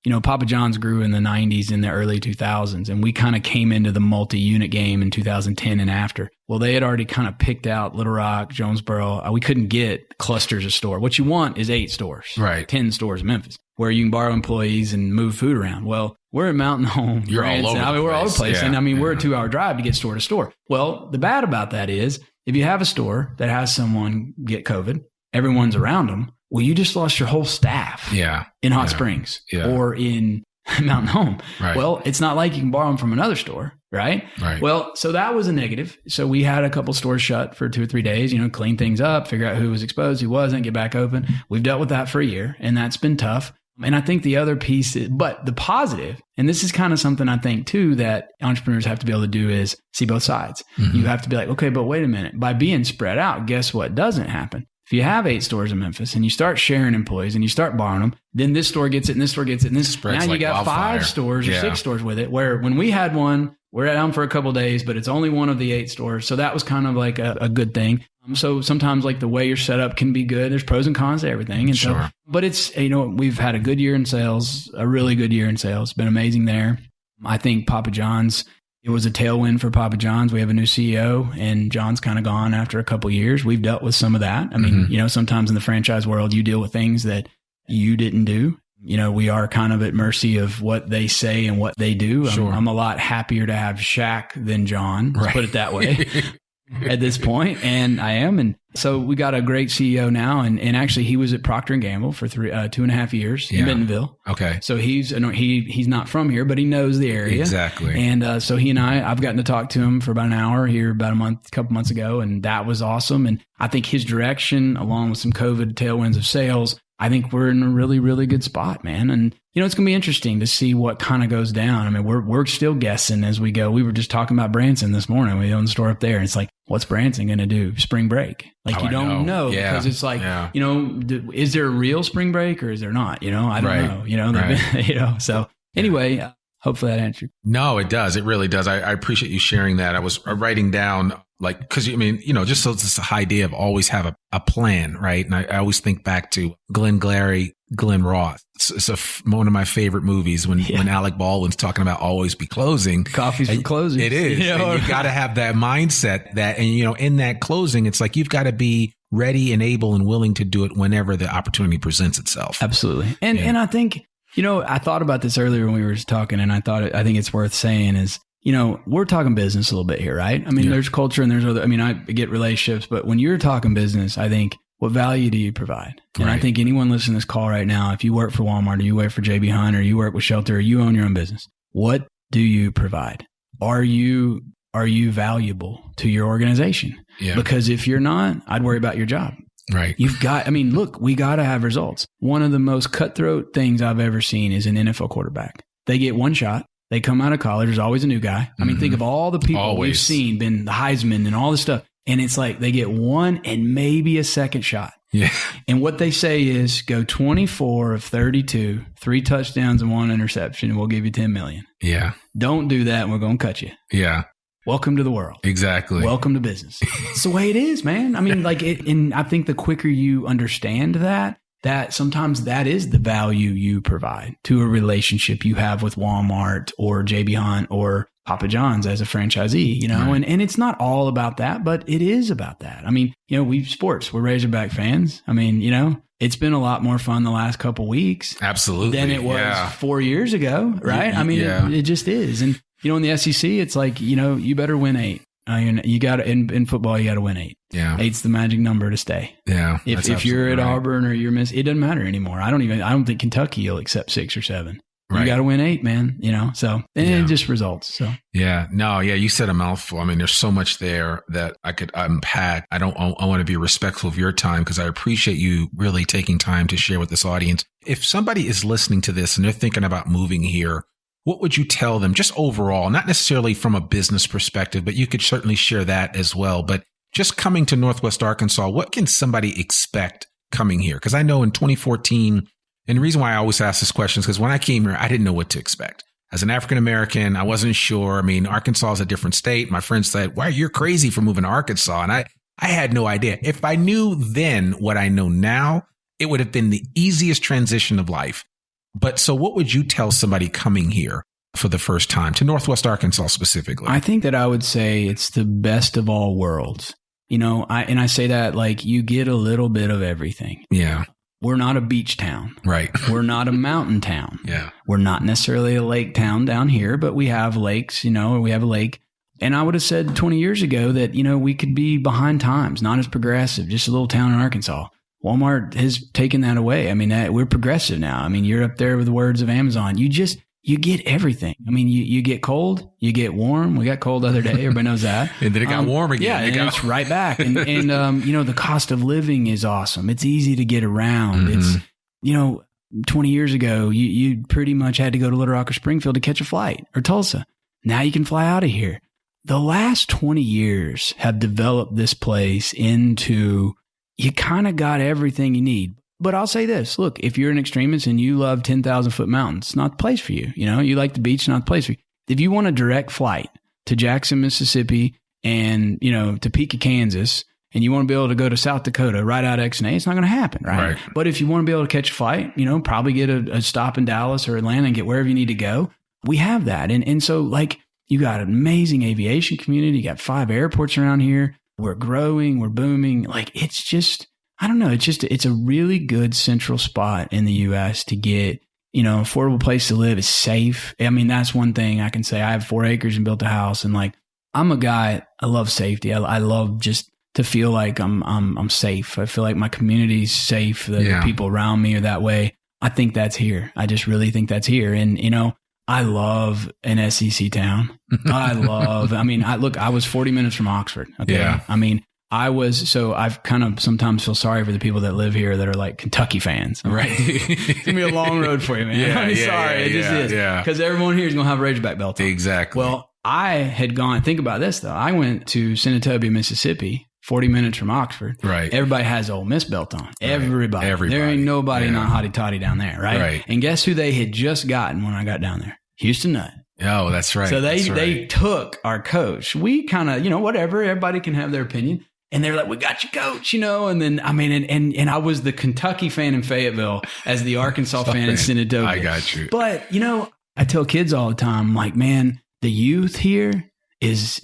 C: you know, Papa John's grew in the 90s, in the early 2000s, and we kind of came into the multi-unit game in 2010 and after. Well, they had already kind of picked out Little Rock, Jonesboro. We couldn't get clusters of store. What you want is 8 stores,
A: right?
C: 10 stores in Memphis, where you can borrow employees and move food around. Well, we're in Mountain Home.
A: You're all over.
C: I mean, we're all over the place.
A: Yeah,
C: and I mean, we're a 2-hour drive to get store to store. Well, the bad about that is if you have a store that has someone get COVID, everyone's around them. Well, you just lost your whole staff in Hot Springs or in Mountain Home.
A: Right.
C: Well, it's not like you can borrow them from another store, right? Well, so that was a negative. So we had a couple stores shut for 2 or 3 days, you know, clean things up, figure out who was exposed, who wasn't, get back open. We've dealt with that for a year, and that's been tough. And I think the other piece is, but the positive, and this is kind of something I think too that entrepreneurs have to be able to do is see both sides. Mm-hmm. You have to be like, okay, but wait a minute. By being spread out, guess what doesn't happen? If you have 8 stores in Memphis and you start sharing employees and you start borrowing them, then this store gets it and this store gets it and this
A: spreads.
C: Now
A: like
C: you got
A: wildfire.
C: 5 stores or 6 stores with it, where when we had one, we're at home for a couple of days, but it's only one of the 8 stores. So that was kind of like a good thing. So sometimes like the way you're set up can be good. There's pros and cons to everything. And so, but it's, you know, we've had a good year in sales, a really good year in sales. It's been amazing there. I think Papa John's, it was a tailwind for Papa John's. We have a new CEO, and John's kind of gone after a couple of years. We've dealt with some of that. I mean, you know, sometimes in the franchise world, you deal with things that you didn't do. You know, we are kind of at mercy of what they say and what they do. I'm a lot happier to have Shaq than John. Let's put it that way. at this point, and I am. And so we got a great CEO now, and actually he was at Procter & Gamble for 2.5 years in Bentonville.
A: Okay.
C: So he's not from here, but he knows the area.
A: Exactly.
C: And so he and I've gotten to talk to him for about an hour here about a couple months ago, and that was awesome. And I think his direction, along with some COVID tailwinds of sales, I think we're in a really, really good spot, man. And, it's going to be interesting to see what kind of goes down. I mean, we're still guessing as we go. We were just talking about Branson this morning. We own the store up there. And it's like, what's Branson going to do? Spring break. Like, you don't know because it's like, is there a real spring break or is there not? I don't know, so anyway, hopefully that answered.
A: No, it does. It really does. I appreciate you sharing that. I was writing down because just so this idea of always have a plan, right? And I always think back to Glenn Ross. It's one of my favorite movies when Alec Baldwin's talking about always be closing.
C: Coffee's for closing.
A: It is. And you got to have that mindset in that closing, it's like you've got to be ready and able and willing to do it whenever the opportunity presents itself.
C: Absolutely. And I think, I thought about this earlier when we were just talking, and I think it's worth saying is, we're talking business a little bit here, right? I mean, there's culture and there's other, I get relationships, but when you're talking business, I think, what value do you provide? And I think anyone listening to this call right now, if you work for Walmart or you work for JB Hunt or you work with Shelter or you own your own business, what do you provide? Are you valuable to your organization? Yeah. Because if you're not, I'd worry about your job.
A: Right.
C: Look, we got to have results. One of the most cutthroat things I've ever seen is an NFL quarterback. They get one shot. They come out of college. There's always a new guy. I mean, think of all the people we've seen, been the Heisman and all this stuff. And it's like they get one and maybe a second shot.
A: Yeah.
C: And what they say is go 24 of 32, 3 touchdowns and 1 interception, and we'll give you $10 million.
A: Yeah.
C: Don't do that and we're going to cut you.
A: Yeah.
C: Welcome to the world.
A: Exactly.
C: Welcome to business. It's the way it is, man. I mean, and I think the quicker you understand that sometimes that is the value you provide to a relationship you have with Walmart or JB Hunt or Papa John's as a franchisee, right. and it's not all about that, but it is about that. I mean, we're Razorback fans. I mean, it's been a lot more fun the last couple weeks.
A: Absolutely.
C: Than it was 4 years ago. Right. I mean, it just is. And, in the SEC, it's like, you better win 8. You got in football, you got to win 8.
A: Yeah.
C: 8's the magic number to stay.
A: Yeah.
C: If you're at Auburn or you're it doesn't matter anymore. I don't think Kentucky will accept 6 or 7. Right. You got to win 8, man, so it just results. So,
A: you said a mouthful. I mean, there's so much there that I could unpack. I want to be respectful of your time because I appreciate you really taking time to share with this audience. If somebody is listening to this and they're thinking about moving here, what would you tell them just overall, not necessarily from a business perspective, but you could certainly share that as well. But just coming to Northwest Arkansas, what can somebody expect coming here? Because I know in 2014, and the reason why I always ask this question is because when I came here, I didn't know what to expect. As an African-American, I wasn't sure. I mean, Arkansas is a different state. My friends said, "Why, you're crazy for moving to Arkansas." And I had no idea. If I knew then what I know now, it would have been the easiest transition of life. But so what would you tell somebody coming here for the first time to Northwest Arkansas specifically?
C: I think that I would say it's the best of all worlds. I say that like you get a little bit of everything.
A: Yeah.
C: We're not a beach town.
A: Right.
C: We're not a mountain town.
A: Yeah.
C: We're not necessarily a lake town down here, but we have lakes, or we have a lake. And I would have said 20 years ago that, we could be behind times, not as progressive, just a little town in Arkansas. Walmart has taken that away. I mean, we're progressive now. I mean, you're up there with the words of Amazon. You get everything. I mean, you get cold, you get warm. We got cold the other day. Everybody knows that.
A: And then it got warm again.
C: Yeah, and it's right back. And the cost of living is awesome. It's easy to get around. Mm-hmm. It's, 20 years ago, you pretty much had to go to Little Rock or Springfield to catch a flight, or Tulsa. Now you can fly out of here. The last 20 years have developed this place into, you kind of got everything you need. But I'll say this, look, if you're an extremist and you love 10,000-foot mountains, it's not the place for you. You like the beach, not the place for you. If you want a direct flight to Jackson, Mississippi and, Topeka, Kansas, and you want to be able to go to South Dakota right out of X&A, it's not going to happen, right? But if you want to be able to catch a flight, probably get a stop in Dallas or Atlanta and get wherever you need to go, we have that. And so, like, you got an amazing aviation community. You got 5 airports around here. We're growing. We're booming. Like, it's just... I don't know. It's a really good central spot in the U.S. to get, affordable place to live. It's safe. I mean, that's one thing I can say. I have 4 acres and built a house, and like, I'm a guy, I love safety. I love just to feel like I'm safe. I feel like my community's safe. The people around me are that way. I think that's here. I just really think that's here. And, you know, I love an SEC town. I was 40 minutes from Oxford. Okay.
A: Yeah.
C: I mean, I've kind of sometimes feel sorry for the people that live here that are like Kentucky fans.
A: Right.
C: It's going to be a long road for you, man. I'm sorry. It just is.
A: Yeah.
C: Because everyone here is going to have a Razorback belt on.
A: Exactly.
C: Well, I had gone, think about this though. I went to Senatobia, Mississippi, 40 minutes from Oxford.
A: Right.
C: Everybody has Ole Miss belt on. Everybody. There ain't nobody not hotty toddy down there. Right. And guess who they had just gotten when I got down there? Houston Nutt.
A: Oh, that's right.
C: So they took our coach. We kind of, you know, whatever, everybody can have their opinion. And they're like, we got you, coach, you know. And then, I mean, and I was the Kentucky fan in Fayetteville as the Arkansas fan in Senatobia.
A: I got you.
C: But, you know, I tell kids all the time, like, man, the youth here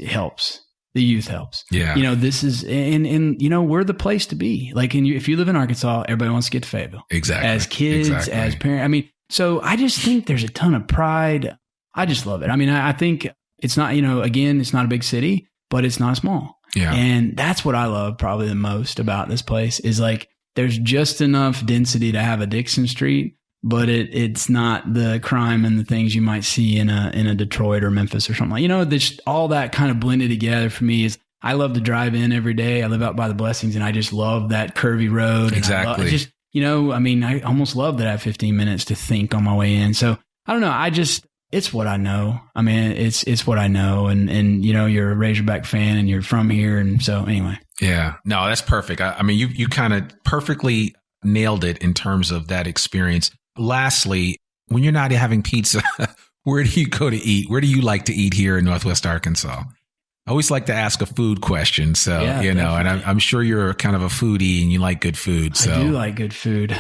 C: helps. The youth helps.
A: Yeah.
C: You know, this is, and you know, we're the place to be. Like, if you live in Arkansas, everybody wants to get to Fayetteville.
A: Exactly.
C: As kids, as parents. I mean, so I just think there's a ton of pride. I just love it. I mean, I think it's not, you know, again, it's not a big city, but it's not small.
A: Yeah.
C: And that's what I love probably the most about this place is like, there's just enough density to have a Dixon Street, but it's not the crime and the things you might see in a Detroit or Memphis or something like, you know, all that kind of blended together for me is I love to drive in every day. I live out by the Blessings and I just love that curvy road.
A: Exactly.
C: Just, you know, I mean, I almost love that I have 15 minutes to think on my way in. So I don't know. It's what I know. I mean, it's what I know. And, you know, you're a Razorback fan and you're from here. And so anyway.
A: Yeah, no, that's perfect. I mean, you kind of perfectly nailed it in terms of that experience. Lastly, when you're not having pizza, where do you go to eat? Where do you like to eat here in Northwest Arkansas? I always like to ask a food question. So, you know,
C: definitely.
A: and I'm sure you're kind of a foodie and you like good food. So
C: I do like good food.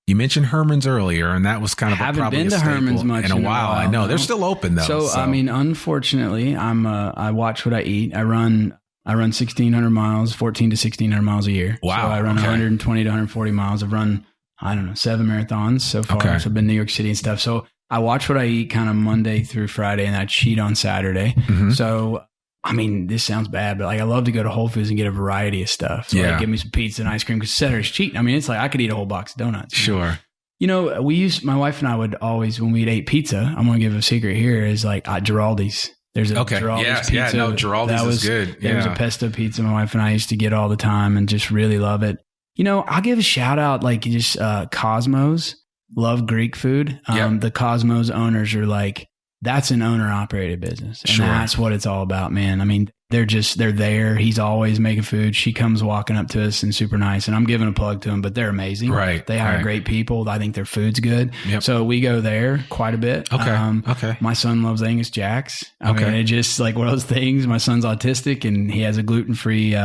A: You mentioned Herman's earlier, and that was kind of
C: probably
A: probably
C: been
A: a
C: to
A: staple
C: Herman's much
A: in a while. I know they're still open though.
C: So I mean, unfortunately, I watch what I eat. I run 1,600 miles, 14 to 1,600 miles a year.
A: Wow.
C: So I run 120 to 140 miles. I've run, I don't know, 7 marathons so far.
A: Okay.
C: So I've been in New York City and stuff. So I watch what I eat kind of Monday through Friday, and I cheat on Saturday.
A: Mm-hmm.
C: So I mean, this sounds bad, but like I love to go to Whole Foods and get a variety of stuff. So like, give me some pizza and ice cream because Saturday's cheating. I mean, it's like I could eat a whole box of donuts.
A: Sure.
C: You know, my wife and I would always, when we'd ate pizza, I'm going to give a secret here, is like Giraldi's. There's a Giraldi's pizza.
A: Yeah, no, Giraldi's is good.
C: There was a pesto pizza my wife and I used to get all the time and just really love it. You know, I'll give a shout out, like just Cosmos. Love Greek food. The Cosmos owners are like, that's an owner operated business. And that's what it's all about, man. I mean, they're there. He's always making food. She comes walking up to us and super nice. And I'm giving a plug to them, but they're amazing.
A: Right.
C: They hire great people. I think their food's good. Yep. So we go there quite a bit.
A: Okay.
C: My son loves Angus Jacks. I mean, it's just like one of those things. My son's autistic and he has a gluten-free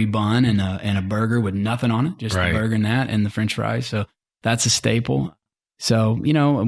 C: bun and a burger with nothing on it. Just the burger and that and the French fries. So that's a staple. So, you know,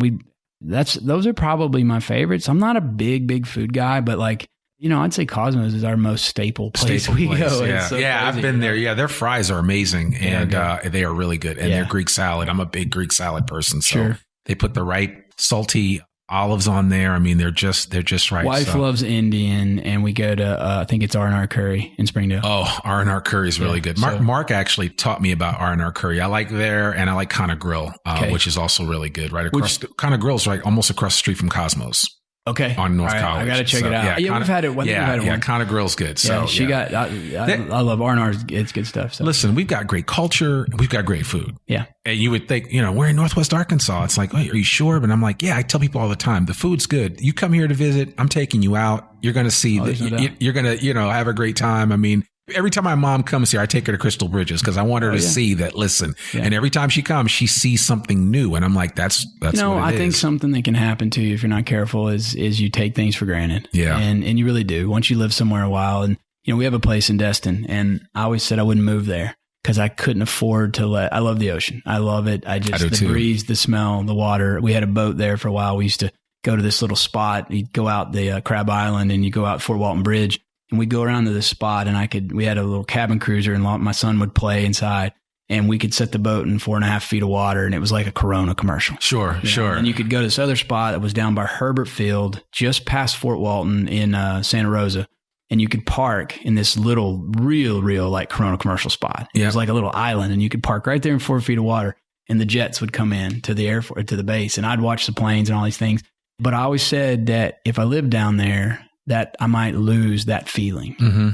C: those are probably my favorites. I'm not a big food guy, but like, you know, I'd say Cosmos is our most staple place we go.
A: Yeah, I've been there. Yeah, their fries are amazing and they are really good. And their Greek salad, I'm a big Greek salad person. So they put the right salty olives on there. I mean, they're just right.
C: Wife loves Indian, and we go to I think it's R&R Curry in Springdale.
A: Oh, R&R Curry is really good. Mark actually taught me about R&R Curry. I like there, and I like Kana Grill, which is also really good. Right across Kana Grill's right almost across the street from Cosmos.
C: Okay.
A: On North College.
C: I got to check it out. Yeah, we've had it.
A: Kana Grill's good. So
C: I love R&R's. It's good stuff. So.
A: Listen, we've got great culture. We've got great food.
C: Yeah.
A: And you would think, you know, we're in Northwest Arkansas. It's like, oh, are you sure? But I'm like, yeah, I tell people all the time, the food's good. You come here to visit. I'm taking you out. You're going to see you're going to, you know, have a great time. I mean, every time my mom comes here, I take her to Crystal Bridges because I want her to see that, listen. Yeah. And every time she comes, she sees something new. And I'm like, that's what it is.
C: I think something that can happen to you if you're not careful is you take things for granted.
A: Yeah.
C: And you really do. Once you live somewhere a while, and, you know, we have a place in Destin, and I always said I wouldn't move there because I couldn't afford to I love the ocean. I love it. The breeze, the smell, the water. We had a boat there for a while. We used to go to this little spot. You'd go out the Crab Island and you go out Fort Walton Bridge. And we'd go around to this spot, and we had a little cabin cruiser, and my son would play inside. and we could set the boat in 4.5 feet of water, and it was like a Corona commercial.
A: Sure.
C: And you could go to this other spot that was down by Herbert Field, just past Fort Walton in Santa Rosa, and you could park in this little real like Corona commercial spot. It was like a little island, and you could park right there in 4 feet of water, and the jets would come in to the airport, to the base, and I'd watch the planes and all these things. But I always said that if I lived down there, that I might lose that feeling.
A: Mm-hmm.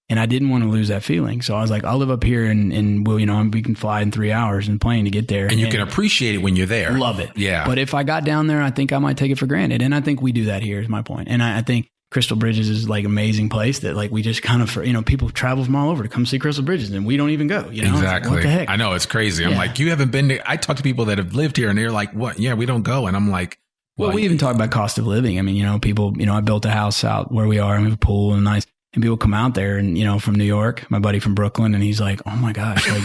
C: And I didn't want to lose that feeling. So I was like, I'll live up here and we'll, we can fly in 3 hours in plane to get there.
A: And you can appreciate it when you're there.
C: Love it.
A: Yeah.
C: But if I got down there, I think I might take it for granted. And I think we do that here is my point. And I think Crystal Bridges is like an amazing place that like we just kind of, people travel from all over to come see Crystal Bridges and we don't even go,
A: Exactly.
C: Like, what the heck?
A: I know, it's crazy. I'm like, you haven't been there. I talk to people that have lived here and they're like, what? Yeah, we don't go. And I'm like,
C: well, we even talk about cost of living. I mean, people, I built a house out where we are and we have a pool and nice. And people come out there and, from New York, my buddy from Brooklyn, and he's like, oh my gosh, like,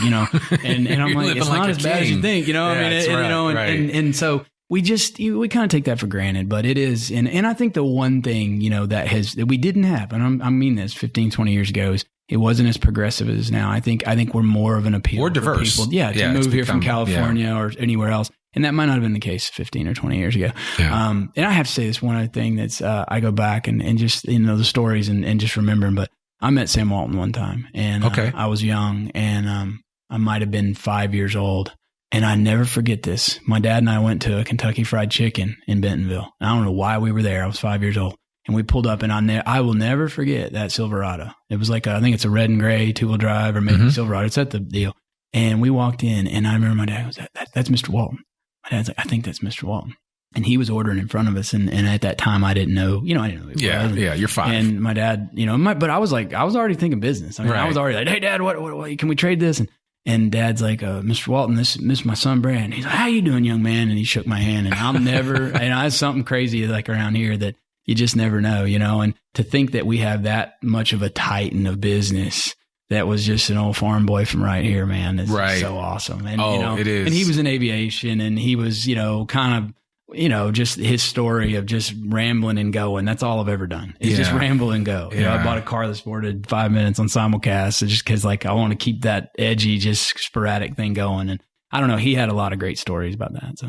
C: and I'm like, it's not as bad as you think, and so we kind of take that for granted, but it is. And I think the one thing, that we didn't have, and I mean this 15, 20 years ago, is it wasn't as progressive as now. I think we're more of an appeal.
A: We're diverse.
C: For people, to move here from California or anywhere else. And that might not have been the case 15 or 20 years ago.
A: Yeah.
C: And I have to say this one other thing that's, I go back and just, the stories and just remembering, but I met Sam Walton one time and I was young and I might have been 5 years old. And I never forget this. My dad and I went to a Kentucky Fried Chicken in Bentonville. I don't know why we were there. I was 5 years old. And we pulled up and I will never forget that Silverado. It was like, I think it's a red and gray 2-wheel drive or maybe Silverado. It's at the deal. And we walked in and I remember my dad was, that's Mr. Walton. My dad's like, I think that's Mr. Walton. And he was ordering in front of us. And at that time, I didn't know, I didn't know who he was.
A: Yeah, you're 5.
C: And my dad, but I was already thinking business. I mean, I was already like, hey, Dad, what can we trade this? And Dad's like, Mr. Walton, this is my son, Brant. He's like, how you doing, young man? And he shook my hand. And I'm never, and I have something crazy like around here that you just never know, and to think that we have that much of a titan of business that was just an old farm boy from right here, man. It's so awesome. And,
A: it is.
C: And he was in aviation and he was, kind of, just his story of just rambling and going. That's all I've ever done. It's just ramble and go.
A: Yeah.
C: I bought a car that sported 5 minutes on simulcast just because I want to keep that edgy, just sporadic thing going. And I don't know. He had a lot of great stories about that. So,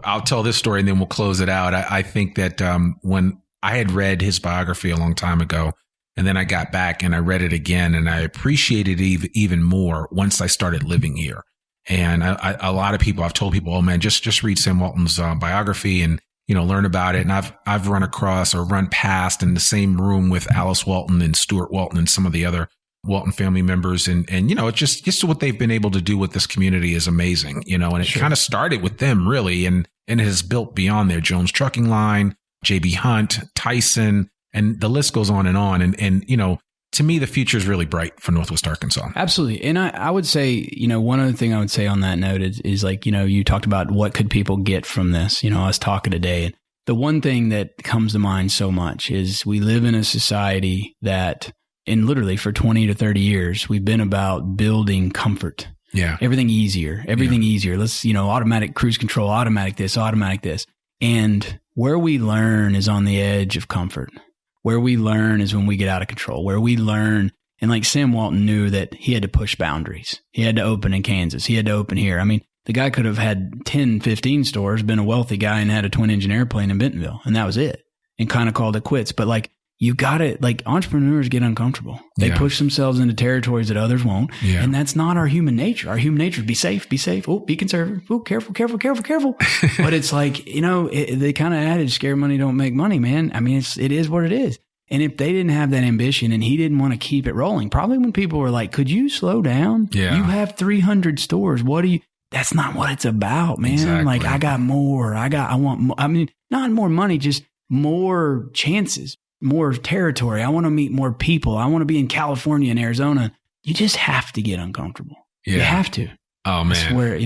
A: I'll tell this story and then we'll close it out. I think that when I had read his biography a long time ago, and then I got back and I read it again and I appreciated it even more once I started living here. And a lot of people, I've told people, oh man, just read Sam Walton's biography and, learn about it. And I've run across or run past in the same room with Alice Walton and Stuart Walton and some of the other Walton family members. And it's just what they've been able to do with this community is amazing, and it kind of started with them really. And it has built beyond there. Jones Trucking Line, JB Hunt, Tyson, and the list goes on. And to me, the future is really bright for Northwest Arkansas.
C: Absolutely. And I would say, one other thing I would say on that note is like, you talked about what could people get from this, us talking today. And the one thing that comes to mind so much is we live in a society that, and literally for 20 to 30 years, we've been about building comfort.
A: Yeah.
C: Everything easier. Let's, automatic cruise control, automatic this. And where we learn is on the edge of comfort. Where we learn is when we get out of control, where we learn. And like Sam Walton knew that he had to push boundaries. He had to open in Kansas. He had to open here. I mean, the guy could have had 10, 15 stores, been a wealthy guy and had a twin engine airplane in Bentonville. And that was it. And kind of called it quits. But like, you got it. Like entrepreneurs get uncomfortable. They push themselves into territories that others won't. Yeah. And that's not our human nature. Our human nature is be safe. Oh, be conservative. Oh, careful. But it's like, the kind of adage, scare money don't make money, man. I mean, it is what it is. And if they didn't have that ambition and he didn't want to keep it rolling, probably when people were like, could you slow down?
A: Yeah.
C: You have 300 stores. That's not what it's about, man.
A: Exactly.
C: Like I got more. I want more. I mean, not more money, just more chances. More territory. I want to meet more people. I want to be in California and Arizona. You just have to get uncomfortable. Yeah. You have to.
A: Oh man.
C: I swear,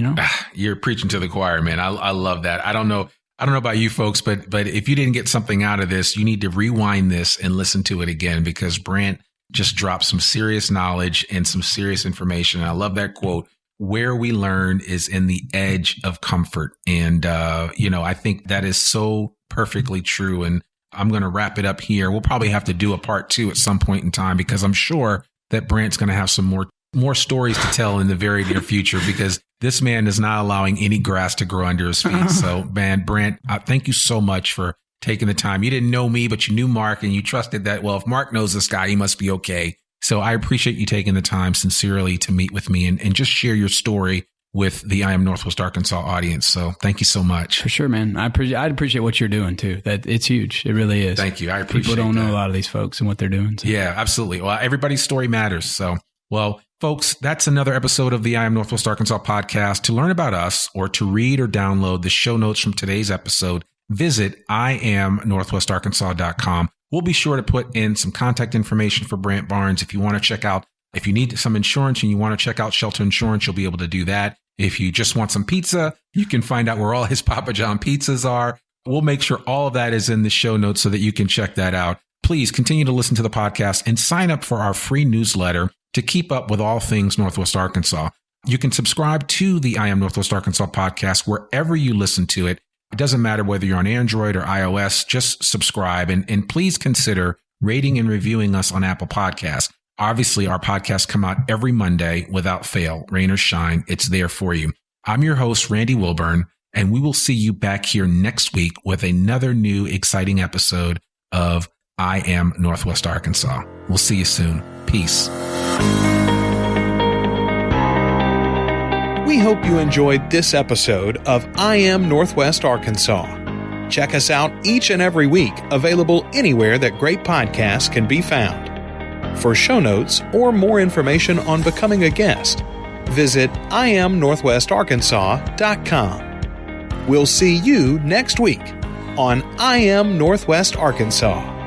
A: You're preaching to the choir, man. I love that. I don't know about you folks, but if you didn't get something out of this, you need to rewind this and listen to it again because Brant just dropped some serious knowledge and some serious information. And I love that quote. Where we learn is in the edge of comfort. And, I think that is so perfectly true. And I'm going to wrap it up here. We'll probably have to do a part 2 at some point in time because I'm sure that Brant's going to have some more more stories to tell in the very near future because this man is not allowing any grass to grow under his feet. So, man, Brant, thank you so much for taking the time. You didn't know me, but you knew Mark and you trusted that, well, if Mark knows this guy, he must be okay. So I appreciate you taking the time sincerely to meet with me and just share your story with the I Am Northwest Arkansas audience. So thank you so much.
C: For sure, man. I'd appreciate what you're doing too. That it's huge. It really is.
A: Thank you. I appreciate it.
C: People don't know a lot of these folks and what they're doing. So.
A: Yeah, absolutely. Well, everybody's story matters. So, well, folks, that's another episode of the I Am Northwest Arkansas podcast. To learn about us or to read or download the show notes from today's episode, visit IAMNorthwestArkansas.com. We'll be sure to put in some contact information for Brant Barnes. If you want to check out, if you need some insurance and you want to check out Shelter Insurance, you'll be able to do that. If you just want some pizza, you can find out where all his Papa John pizzas are. We'll make sure all of that is in the show notes so that you can check that out. Please continue to listen to the podcast and sign up for our free newsletter to keep up with all things Northwest Arkansas. You can subscribe to the I Am Northwest Arkansas podcast wherever you listen to it. It doesn't matter whether you're on Android or iOS, just subscribe and please consider rating and reviewing us on Apple Podcasts. Obviously, our podcasts come out every Monday without fail, rain or shine. It's there for you. I'm your host, Randy Wilburn, and we will see you back here next week with another new exciting episode of I Am Northwest Arkansas. We'll see you soon. Peace.
B: We hope you enjoyed this episode of I Am Northwest Arkansas. Check us out each and every week, available anywhere that great podcasts can be found. For show notes or more information on becoming a guest, visit IAMNorthwestArkansas.com. We'll see you next week on I Am Northwest Arkansas.